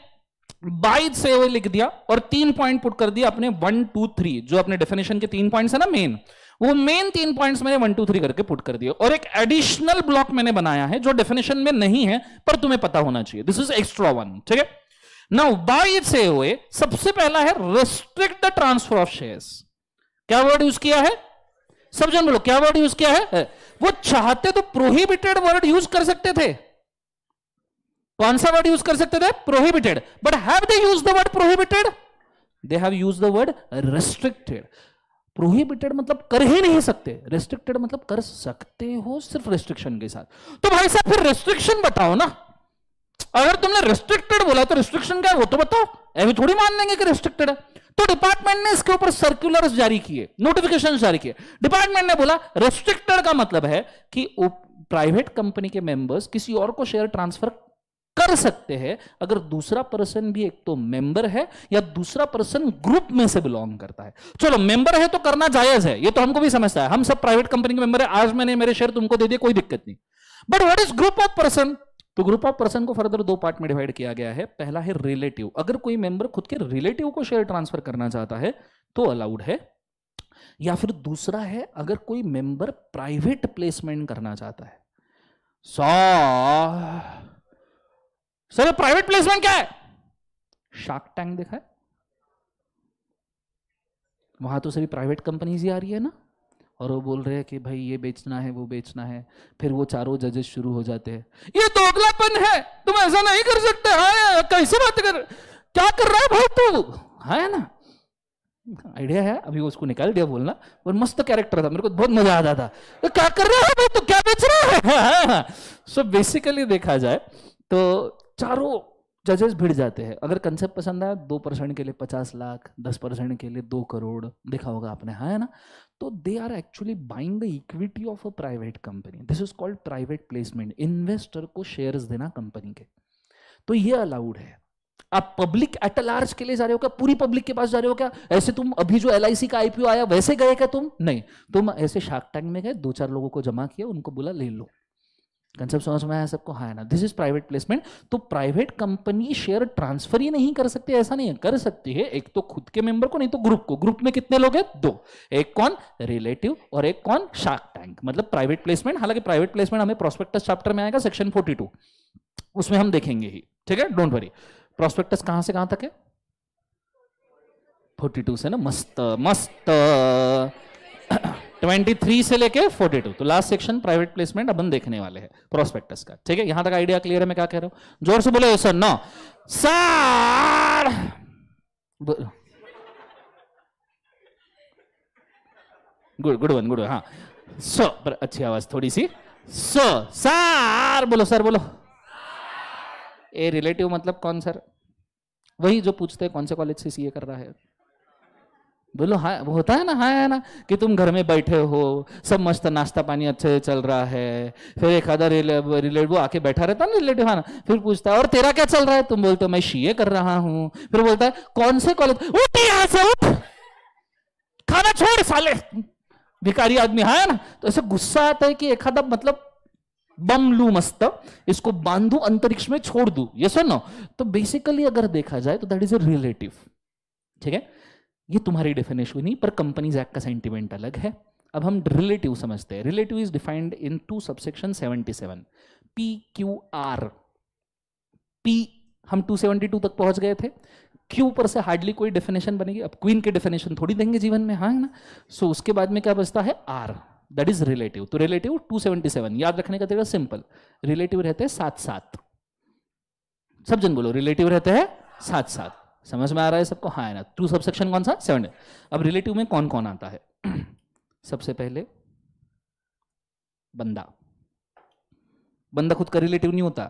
बाइट से वो लिख दिया और 3 पॉइंट पुट कर दिया अपने 1 2 3, जो अपने डेफिनेशन के 3 पॉइंट्स है ना मेन, वो मेन 3 पॉइंट्स मैंने 1 2 3 करके पुट कर दिया, और एक एडिशनल ब्लॉक मैंने बनाया है जो डेफिनेशन में नहीं है पर तुम्हें पता होना चाहिए। दिस इज एक्स्ट्रा वन, ठीक है। नाउ बाय से हुए सबसे पहला है restrict the transfer of shares. क्या वर्ड यूज किया है? सब जन बोलो, क्या वर्ड यूज किया है? वो चाहते तो प्रोहिबिटेड वर्ड यूज कर सकते थे। कौन सा वर्ड यूज कर सकते थे? Prohibited. But have they used the word prohibited? They have used the word restricted. Prohibited मतलब कर ही नहीं सकते, रेस्ट्रिक्टेड मतलब कर सकते हो सिर्फ रेस्ट्रिक्शन के साथ। तो भाई साहब फिर रेस्ट्रिक्शन बताओ ना। अगर तुमने रेस्ट्रिक्टेड बोला तो रेस्ट्रिक्शन क्या है वो तो बताओ। ऐसे थोड़ी मान लेंगे कि रेस्ट्रिक्टेड है। तो डिपार्टमेंट ने इसके ऊपर सर्कुलर्स जारी किए, नोटिफिकेशन जारी किए। डिपार्टमेंट ने बोला रेस्ट्रिक्टेड का मतलब है कि प्राइवेट कंपनी के मेंबर्स किसी और को शेयर ट्रांसफर कर सकते हैं अगर दूसरा पर्सन भी एक तो मेंबर है या दूसरा पर्सन ग्रुप में से बिलोंग करता है। चलो मेंबर है तो करना जायज है, ये तो हमको भी समझता है, हम सब प्राइवेट कंपनी के मेंबर है। आज मैंने मेरे शेयर तुमको दे दिए, कोई दिक्कत नहीं। But what is group of person? तो ग्रुप ऑफ पर्सन को फर्दर 2 पार्ट में डिवाइड किया गया है। पहला है रिलेटिव, अगर कोई मेंबर खुद के रिलेटिव को शेयर ट्रांसफर करना चाहता है तो अलाउड है, या फिर दूसरा है अगर कोई मेंबर प्राइवेट प्लेसमेंट करना चाहता है। सर प्राइवेट प्लेसमेंट क्या है? शार्क टैंक देखा है? वहां तो सभी प्राइवेट कंपनीज ही आ रही है ना, और वो बोल रहे हैं कि भाई ये बेचना है वो बेचना है। फिर वो चारों जजेस शुरू हो जाते हैं, ये दोगलापन है, तुम ऐसा नहीं कर सकते। हाँ कैसे बात कर, क्या कर रहा है भाई तू? है ना, आइडिया है। अभी उसको निकाल दिया बोलना, और मस्त कैरेक्टर था, मेरे को बहुत मजा आता था। तो क्या कर रहा है भाई तू, क्या बेच रहा है? सो बेसिकली देखा जाए तो चारों जजेस भिड़ जाते हैं। अगर कंसेप्ट पसंद आया, 2% के लिए 50 लाख, 10% के लिए 2 करोड़, देखा होगा आपने, है ना। तो they are actually buying the equity of a private company. This is called private placement. Investor को शेयर्स देना कंपनी के, तो ये अलाउड है। आप पब्लिक एट लार्ज के लिए जा रहे हो क्या? पूरी पब्लिक के पास जा रहे हो क्या? ऐसे तुम अभी जो LIC का IPO आया वैसे गए क्या तुम? नहीं, तुम ऐसे शार्क टैंक में गए, 2-4 लोगों को जमा किया, उनको बोला ले लो। कंसेप्ट समझ में आया सबको? हाँ ना। This is private placement. तो प्राइवेट कंपनी शेयर ट्रांसफर ही नहीं कर सकती, ऐसा नहीं है, कर सकती है। एक तो खुद के मेंबर को, नहीं तो ग्रुप को। ग्रुप में कितने लोग हैं? 2। एक कौन? रिलेटिव, और एक कौन? Shark tank. मतलब प्राइवेट प्लेसमेंट। हालांकि प्राइवेट प्लेसमेंट हमें प्रोस्पेक्टस चैप्टर में आएगा, सेक्शन 42, उसमें हम देखेंगे ही, ठीक है, डोंट वरी। प्रोस्पेक्टस कहां से कहां तक है? 42 से ना, मस्त मस्त। 23 से लेके 42, तो लास्ट सेक्शन प्राइवेट प्लेसमेंट अपन देखने वाले हैं प्रोस्पेक्टस का, ठीक है। यहां तक आइडिया क्लियर है मैं क्या कह रहा हूं? जोर से बोले sir. No sir, good good one, good. हाँ सो, पर अच्छी आवाज थोड़ी सी। सो सर बोलो, सर बोलो। ए रिलेटिव मतलब कौन सर? वही जो पूछते हैं कौन से कॉलेज से CA कर रहा है, बोलो। हाँ वो होता है ना, हाँ है ना, कि तुम घर में बैठे हो, सब मस्त नाश्ता पानी अच्छे से चल रहा है, फिर एक आधा रिलेटिव आके बैठा रहता ना, रिलेटिव, हाँ ना, फिर पूछता है और तेरा क्या चल रहा है? तुम बोलते हो मैं CA कर रहा हूँ। फिर बोलता है कौन से कॉलेज? उठ यहाँ से, उठ, खाना छोड़ साले, भिखारी आदमी, हाँ है ना। तो ऐसे गुस्सा आता है कि एक आधा मतलब बम लू मस्त, इसको बांधू अंतरिक्ष में छोड़ दू, ये सुनो। तो बेसिकली अगर देखा जाए तो दैट इज अ रिलेटिव, ठीक है। ये तुम्हारी डेफिनेशन नहीं, पर कंपनीज एक्ट का सेंटिमेंट अलग है। अब हम रिलेटिव समझते हैं। Relative is defined in 2 subsection 77, P Q R. P हम 272 तक पहुंच गए थे, क्यू पर से हार्डली कोई डेफिनेशन बनेगी। अब क्वीन के डेफिनेशन थोड़ी देंगे जीवन में, हाँ ना। सो उसके बाद में क्या बचता है, आर, दैट इज रिलेटिव। तो रिलेटिव 277 याद रखने का तरीका सिंपल, रिलेटिव रहते हैं 7-7। सब जन बोलो, रिलेटिव रहते हैं 7-7। समझ में आ रहा है सबको, हाँ है ना। 2 सबसेक्शन कौन सा, 7। अब रिलेटिव में कौन कौन आता है? सबसे पहले बंदा। बंदा खुद का रिलेटिव नहीं होता,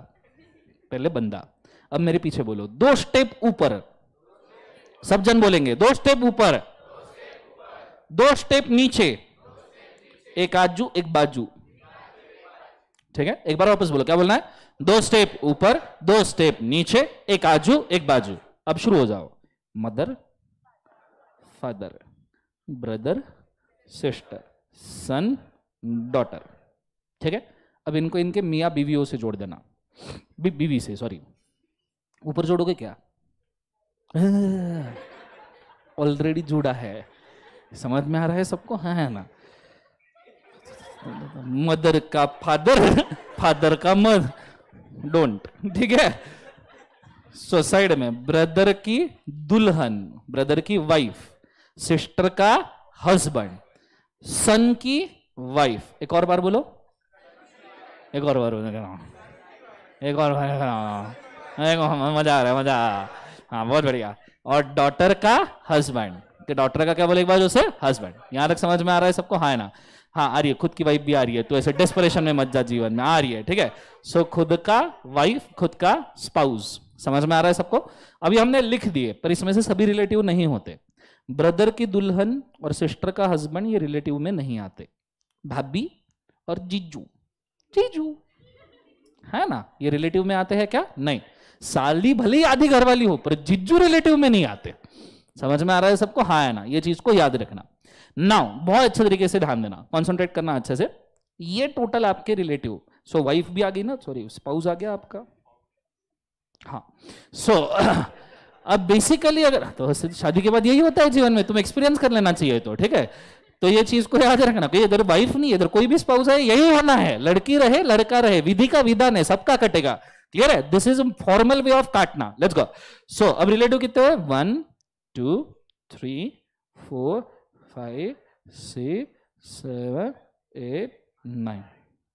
पहले बंदा। अब मेरे पीछे बोलो, 2 स्टेप ऊपर। सब जन बोलेंगे 2 स्टेप ऊपर, 2 स्टेप नीचे, एक आजू एक बाजू, ठीक है। एक बार वापस बोलो, क्या बोलना है? 2 स्टेप ऊपर, 2 स्टेप नीचे, एक आजू एक बाजू। अब शुरू हो जाओ, मदर, फादर, ब्रदर, सिस्टर, सन, डॉटर, ठीक है। अब इनको इनके मियाँ बीवियों से जोड़ देना, बीवी से, सॉरी। ऊपर जोड़ोगे क्या? ऑलरेडी जुड़ा है, समझ में आ रहा है सबको, हाँ है ना। मदर का फादर, फादर का मदर, डोंट, ठीक है। सोसाइटी में ब्रदर की दुल्हन, ब्रदर की वाइफ, सिस्टर का हस्बैंड, सन की वाइफ। एक और बार बोलो, एक और बार बोलो, एक और बार, मजा आ रहा है, मजा। हाँ बहुत बढ़िया। और डॉटर का हस्बैंड, कि डॉटर का क्या बोले एक बार उसे, हस्बैंड। यहां तक समझ में आ रहा है सबको, हाँ है ना। हाँ आ रही है, खुद की वाइफ भी आ रही है, तो ऐसे डेस्परेशन में मत जा, जीवन में आ रही है, ठीक है। सो खुद का वाइफ, खुद का स्पाउस, समझ में आ रहा है सबको। अभी हमने लिख दिए, पर इसमें से सभी रिलेटिव नहीं होते। ब्रदर की दुल्हन और सिस्टर का हस्बैंड ये रिलेटिव में नहीं आते। भाभी और जीजू, जीजू है ना, ये रिलेटिव में आते हैं क्या? नहीं। साली भले ही आधी घरवाली हो, पर जीजू रिलेटिव में नहीं आते। समझ में आ रहा है सबको, हाँ है ना। ये चीज को याद रखना। नाउ बहुत अच्छे तरीके से ध्यान देना, कॉन्सेंट्रेट करना अच्छे से। ये टोटल आपके रिलेटिव, सो वाइफ भी आ गई ना, सॉरी स्पाउस आ गया आपका, हाँ। सो अब बेसिकली अगर तो शादी के बाद यही होता है जीवन में, तुम एक्सपीरियंस कर लेना चाहिए, तो ठीक है। तो ये चीज को याद रखना कि इधर वाइफ नहीं, इधर कोई भी स्पाउस है, यही होना है। लड़की रहे लड़का रहे, विधि का विधान है, सबका कटेगा, क्लियर है। This is formal way of काटना। Let's go. सो अब रिलेटिव कितने हैं? 1 2 3 4 5 6 7 8 9।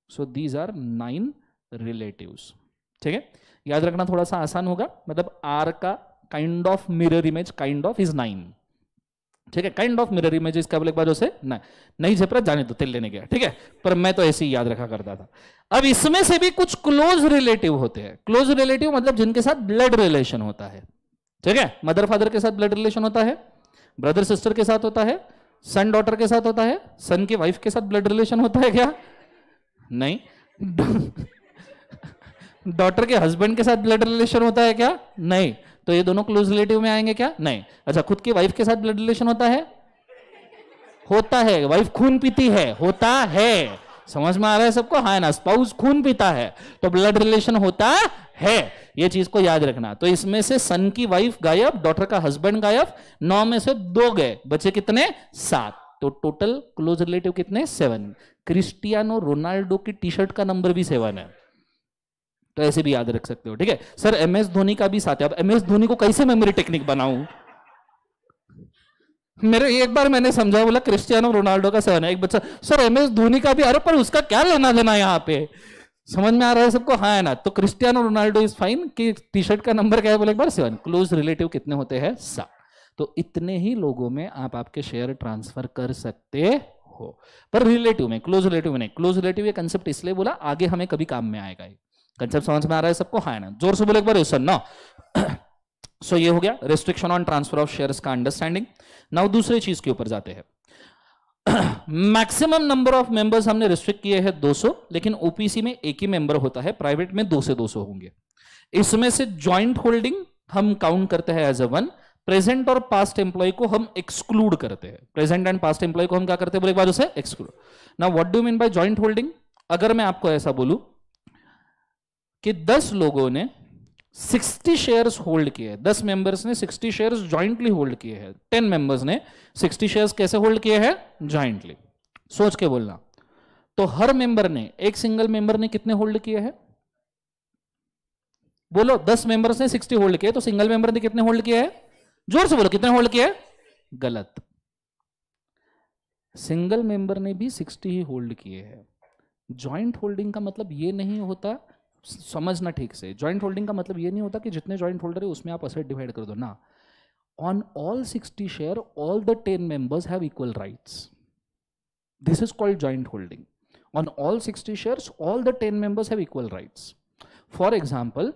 सो दीज आर 9 रिलेटिव्स, ठीक है। याद रखना थोड़ा सा आसान होगा, मतलब आर का kind of mirror image, kind of is 9, ठीक है। काइंड ऑफ मिरर इमेज इसका एक बार उसे नहीं झपरा, जाने तो तेल लेने गया, ठीक है। पर मैं तो ऐसे ही याद रखा करता था। अब इसमें से भी कुछ क्लोज रिलेटिव होते हैं। क्लोज रिलेटिव मतलब जिनके साथ ब्लड रिलेशन होता है, ठीक है। मदर फादर के साथ ब्लड रिलेशन होता है, ब्रदर सिस्टर के साथ होता है, सन डॉटर के साथ होता है, सन की वाइफ के साथ ब्लड रिलेशन होता है क्या? नहीं। डॉटर के हस्बैंड के साथ ब्लड रिलेशन होता है क्या? नहीं। तो ये दोनों क्लोज रिलेटिव में आएंगे क्या? नहीं। अच्छा, खुद की वाइफ के साथ ब्लड रिलेशन होता है? होता है। वाइफ खून पीती है? होता है। समझ में आ रहा है सबको, हाँ ना। स्पाउस खून पीता है तो ब्लड रिलेशन होता है, ये चीज को याद रखना। तो इसमें से सन की वाइफ गायब, डॉटर का हस्बैंड गायब, 9 में से 2 गए, बचे कितने? 7। तो टोटल क्लोज रिलेटिव कितने? 7। क्रिस्टियानो रोनाल्डो की टी शर्ट का नंबर भी 7 है, तो ऐसे भी याद रख सकते हो, ठीक है। सर MS धोनी का भी 7 है। अब MS धोनी को कैसे मेमोरी टेक्निक बनाऊं? मेरे एक बार मैंने समझा, बोला क्रिस्टियानो रोनाल्डो का 7 है। एक बच्चा, सर MS धोनी का भी, अरे पर उसका क्या लेना देना यहाँ पे? समझ में आ रहा है सबको, हाँ है ना। तो क्रिस्टियानो रोनाल्डो इज फाइन कि टी शर्ट का नंबर क्या है? बोले एक बार 7। क्लोज रिलेटिव कितने होते हैं? 7। तो इतने ही लोगों में आप आपके शेयर ट्रांसफर कर सकते हो, पर रिलेटिव में, क्लोज रिलेटिव में नहीं। क्लोज रिलेटिव ये कंसेप्ट इसलिए बोला, आगे हमें कभी काम में आएगा। कंसेप्ट समझ में आ रहा है सबको, हाँ है ना। जोर से बोले एक बार सर ना। सो ये हो गया restriction on transfer of shares का अंडरस्टैंडिंग। नाउ दूसरी चीज के ऊपर जाते हैं। मैक्सिमम नंबर ऑफ मेंबर्स हमने रिस्ट्रिक्ट किए हैं 200, लेकिन ओपीसी में एक ही मेंबर होता है, प्राइवेट में 2 से 200 होंगे। इसमें से जॉइंट होल्डिंग हम काउंट करते हैं एज अ 1। प्रेजेंट और पास्ट एम्प्लॉय को हम एक्सक्लूड करते हैं। प्रेजेंट एंड पास्ट एम्प्लॉय को हम क्या करते हैं? बोले एक बार उसे exclude. Now what do mean by joint holding? अगर मैं आपको ऐसा बोलूं कि 10 लोगों ने 60 शेयर्स होल्ड किए हैं, 10 मेंबर्स ने 60 शेयर्स जॉइंटली होल्ड किए हैं, 10 मेंबर्स ने 60 शेयर्स कैसे होल्ड किए हैं? जॉइंटली। सोच के बोलना। तो हर मेंबर ने, एक सिंगल मेंबर ने कितने होल्ड किए हैं? बोलो, 10 मेंबर्स ने 60 होल्ड किए, तो सिंगल मेंबर ने कितने होल्ड किए हैं? जोर से बोलो, कितने होल्ड किए? गलत। सिंगल मेंबर ने भी 60 ही होल्ड किए हैं। जॉइंट होल्डिंग का मतलब ये नहीं होता, समझना ठीक से, जॉइंट होल्डिंग का मतलब ये नहीं होता कि जितने जॉइंट होल्डर है उसमें आप असेट डिवाइड कर दो ना। On all 60 share all the 10 members have equal rights, this is called joint holding. On all 60 shares all the 10 members have equal rights. For example,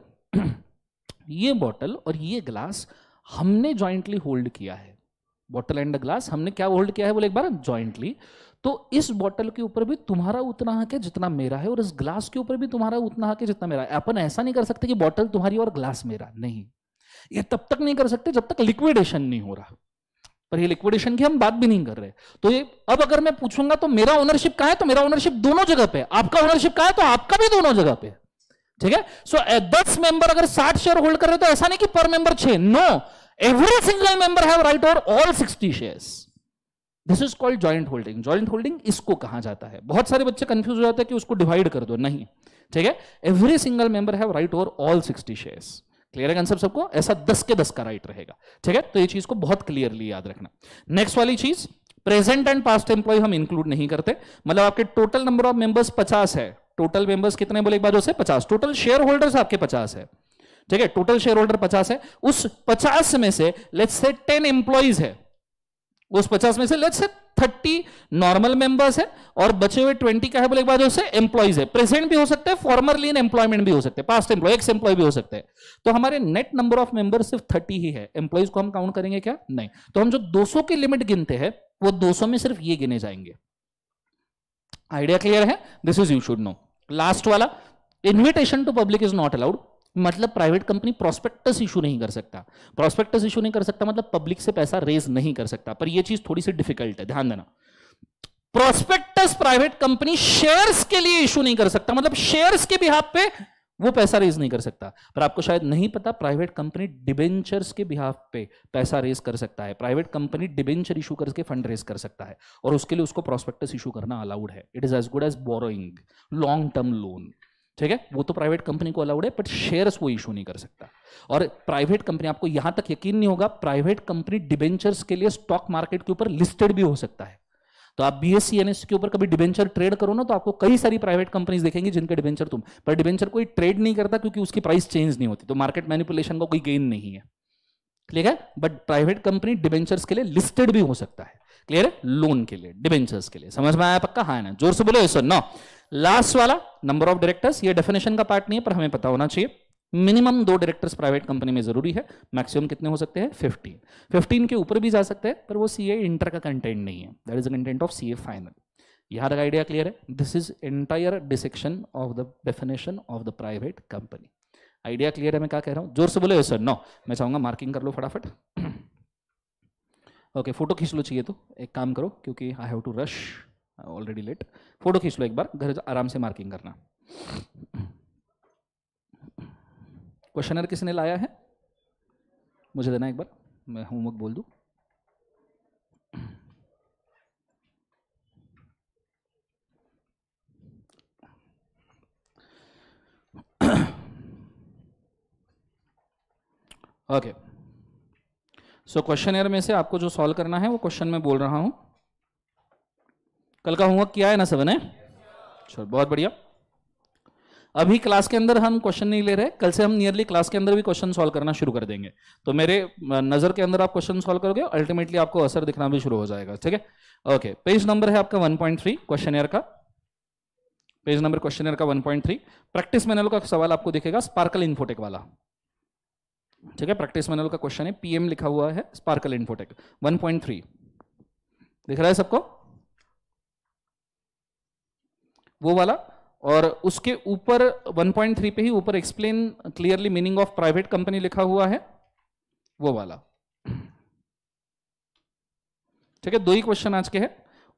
ये बॉटल और ये ग्लास हमने जॉइंटली होल्ड किया है, bottle and glass हमने क्या hold किया है बोले एक बार? जॉइंटली। तो इस बॉटल के ऊपर भी तुम्हारा उतना हक है जितना मेरा है, और इस ग्लास के ऊपर भी तुम्हारा उतना हक है जितना मेरा है। अपन ऐसा नहीं कर सकते कि बॉटल तुम्हारी और ग्लास मेरा, नहीं। ये तब तक नहीं कर सकते जब तक लिक्विडेशन नहीं हो रहा, पर ये लिक्विडेशन की हम बात भी नहीं कर रहे। तो ये अब अगर मैं पूछूंगा तो मेरा ओनरशिप कहां है, तो मेरा ओनरशिप दोनों जगह पे, आपका ओनरशिप कहां है, तो आपका भी दोनों जगह पे, ठीक है। सो 10 मेंबर अगर 60 शेयर होल्ड कर रहे तो ऐसा नहीं कि पर member 6, no, every single member have right over all 60 shares. This is called joint holding. Joint holding इसको कहा जाता है। बहुत सारे बच्चे कंफ्यूज हो जाते हैं कि उसको डिवाइड कर दो, नहीं, ठीक है। Every single member have right over all 60 shares. Clear है कंसेप्ट सबको? ऐसा 10 के 10 का राइट रहेगा, ठीक है। तो ये चीज को बहुत क्लियरली याद रखना। नेक्स्ट वाली चीज, प्रेजेंट एंड पास्ट एम्प्लॉय हम इंक्लूड नहीं करते। मतलब आपके टोटल नंबर ऑफ मेंबर्स 50 है, टोटल मेंबर्स कितने बोले एक बार? से 50। टोटल शेयर होल्डर्स आपके 50 है, ठीक है। टोटल शेयर होल्डर 50 है। उस 50 में से लेट्स से 10 एम्प्लॉइज है, उस 50 में से लेट्स से 30 नॉर्मल मेंबर्स है, और बचे हुए 20 क्या है बोले एक बार? से एम्प्लॉइज है। प्रेजेंट भी हो सकते हैं, फॉर्मरली इन एम्प्लॉयमेंट भी हो सकते हैं, पास्ट एम्प्लॉय, एक्स एम्प्लॉय भी हो सकते हैं। तो हमारे नेट नंबर ऑफ मेंबर्स सिर्फ 30 ही है। एम्प्लॉइज को हम काउंट करेंगे क्या? नहीं। तो हम जो 200 की लिमिट गिनते हैं वो 200 में सिर्फ ये गिने जाएंगे। आइडिया क्लियर है? This is you should know. Last वाला, invitation to public is not allowed. मतलब प्राइवेट कंपनी प्रोस्पेक्टस इशू नहीं कर सकता। प्रोस्पेक्टस इशू नहीं कर सकता मतलब पब्लिक से पैसा रेज नहीं कर सकता। पर यह चीज थोड़ी सी डिफिकल्ट है, ध्यान देना। प्रोस्पेक्टस प्राइवेट कंपनी शेयर्स के लिए इशू नहीं कर सकता, मतलब शेयर्स के बिहाफ पे वो पैसा रेज नहीं कर सकता। पर आपको शायद नहीं पता, प्राइवेट कंपनी डिबेंचर्स के बिहाफ पे पैसा रेज कर सकता है। प्राइवेट कंपनी डिबेंचर इशू करके फंड रेज कर सकता है, और उसके लिए उसको प्रोस्पेक्टस इशू करना अलाउड है। It is as good as borrowing, long term loan, ठीक है। वो तो प्राइवेट कंपनी को अलाउड है, बट शेयर्स वो इशू नहीं कर सकता। और प्राइवेट कंपनी, आपको यहां तक यकीन नहीं होगा, प्राइवेट कंपनी डिबेंचर्स के लिए स्टॉक मार्केट के ऊपर लिस्टेड भी हो सकता है। तो आप बीएससी एनएससी के ऊपर कभी डिबेंचर ट्रेड करो ना, तो आपको कई सारी प्राइवेट कंपनीज देखेंगी जिनके डिबेंचर पर डिबेंचर कोई ट्रेड नहीं करता क्योंकि उसकी प्राइस चेंज नहीं होती, तो मार्केट मैनिपुलेशन का कोई गेन नहीं है। क्लियर है? बट प्राइवेट कंपनी डिबेंचर्स के लिए लिस्टेड भी हो सकता है। क्लियर है? लोन के लिए, डिबेंचर्स के लिए। समझ में आया पक्का? हाँ ना? जोर से बोलो यस और नो। लास्ट वाला, नंबर ऑफ डायरेक्टर्स, ये डेफिनेशन का पार्ट नहीं है पर हमें पता होना चाहिए। मिनिमम 2 डायरेक्टर्स प्राइवेट कंपनी में जरूरी है। मैक्सिमम कितने हो सकते हैं? 15। 15 के ऊपर भी जा सकते हैं, पर वो सीए इंटर का कंटेंट नहीं है। That is the content of CA final. यहां तक आइडिया क्लियर है? This is entire dissection of the definition of the private company. Idea clear है मैं क्या कह रहा हूं? जोर से बोलो यस सर नो। मैं चाहूंगा मार्किंग कर लो फटाफट। ओके, फोटो खींच लो चाहिए तो एक काम करो, क्योंकि I have to rush, already late. Photo खींच लो एक बार, घर आराम से मार्किंग करना। क्वेश्चनर किसने लाया है? मुझे देना एक बार, मैं होमवर्क बोल दूं। ओके, सो क्वेश्चनर में से आपको जो सॉल्व करना है वो क्वेश्चन में बोल रहा हूं। कल का होमवर्क किया है ना सबने? चलो बहुत बढ़िया। अभी क्लास के अंदर हम क्वेश्चन नहीं ले रहे, कल से हम नियरली क्लास के अंदर भी क्वेश्चन सॉल्व करना शुरू कर देंगे। तो मेरे नजर के अंदर आप क्वेश्चन सॉल्व करोगे, अल्टीमेटली आपको असर दिखना भी शुरू हो जाएगा। ठीक है? ओके, पेज नंबर है आपका 1.3 क्वेश्चनर का। पेज नंबर क्वेश्चनर का 1.3। प्रैक्टिस मैनुअल का सवाल आपको दिखेगा, स्पार्कल इन्फोटेक वाला। ठीक है? प्रैक्टिस मैनुअल का क्वेश्चन है, पीएम लिखा हुआ है, स्पार्कल इन्फोटेक 1.3 दिख रहा है सबको? वो वाला। और उसके ऊपर 1.3 पे ही ऊपर explain clearly meaning of private company लिखा हुआ है, वो वाला। ठीक है? 2 ही क्वेश्चन आज के हैं।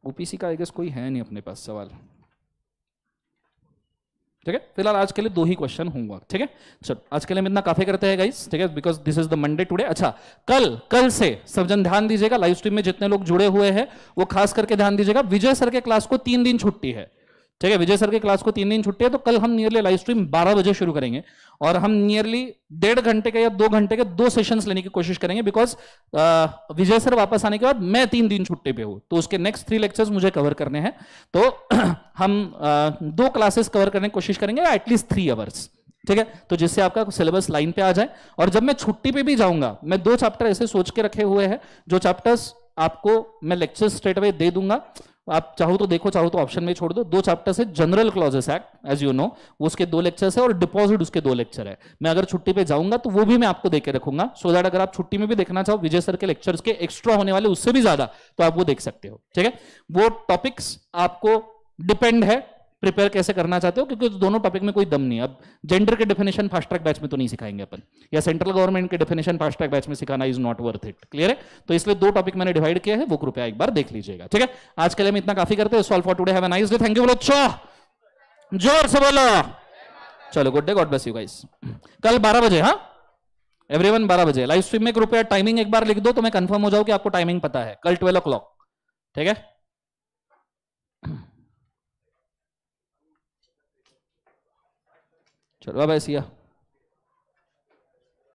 ओपीसी का आई गेस कोई है नहीं अपने पास सवाल। ठीक है, फिलहाल आज के लिए 2 ही क्वेश्चन होंगे, ठीक है। चलो आज के लिए हम इतना काफी करते हैं गाइस, ठीक है, because this is the Monday today. अच्छा, कल से सब जन ध्यान दीजिएगा, लाइव स्ट्रीम में जितने लोग जुड़े हुए हैं वो खास करके ध्यान दीजिएगा, विजय सर के क्लास को 3 दिन छुट्टी है, ठीक है। विजय सर के क्लास को 3 दिन छुट्टी है, तो कल हम नियरली लाइव स्ट्रीम 12 बजे शुरू करेंगे और हम नियरली 1.5 घंटे के या 2 घंटे के 2 सेशंस लेने की कोशिश करेंगे, बिकॉज विजय सर वापस आने के बाद मैं 3 दिन छुट्टी पे हूं, तो उसके नेक्स्ट 3 लेक्चर्स मुझे कवर करने हैं, तो हम 2 क्लासेस कवर करने की कोशिश करेंगे, एटलीस्ट 3 आवर्स, ठीक है, तो जिससे आपका सिलेबस लाइन पे आ जाए। और जब मैं छुट्टी पे भी जाऊंगा, मैं 2 चैप्टर ऐसे सोच के रखे हुए हैं, जो चैप्टर्स आपको मैं लेक्चर स्ट्रेट अवे दे दूंगा, आप चाहो तो देखो, चाहो तो ऑप्शन में छोड़ दो। 2 चैप्टर्स है, general clauses act as you know, उसके 2 लेक्चर्स है, और डिपॉजिट उसके 2 लेक्चर है। मैं अगर छुट्टी पे जाऊंगा तो वो भी मैं आपको देके रखूंगा, सो दैट अगर आप छुट्टी में भी देखना चाहो विजय सर के लेक्चर्स के एक्स्ट्रा होने वाले उससे भी ज्यादा, तो आप वो देख सकते हो, ठीक है। वो टॉपिक्स आपको डिपेंड है प्रिपेयर कैसे करना चाहते हो, क्योंकि दोनों टॉपिक में कोई दम नहीं है। अब जेंडर के डेफिनेशन फास्ट ट्रैक बैच में तो नहीं सिखाएंगे अपन, या सेंट्रल गवर्नमेंट के डेफिनेशन फास्ट ट्रैक बैच में सिखाना is not worth it, clear है। तो इसलिए 2 टॉपिक मैंने डिवाइड किया है, वो कृपया एक बार देख लीजिएगा, ठीक है। आज के लिए हम इतना काफी करते हैं। Solve for today, have a nice day, thank you, बोलो अच्छा, जोर से बोलो, चलो good day, God bless you guys. कल 12 बजे, हाँ एवरीवन 12 बजे लाइव स्ट्रीम में, कृपया टाइमिंग एक बार लिख दो तो मैं कंफर्म हो जाऊं कि आपको टाइमिंग पता है। कल 12 o'clock, ठीक है। चलो अब ऐसी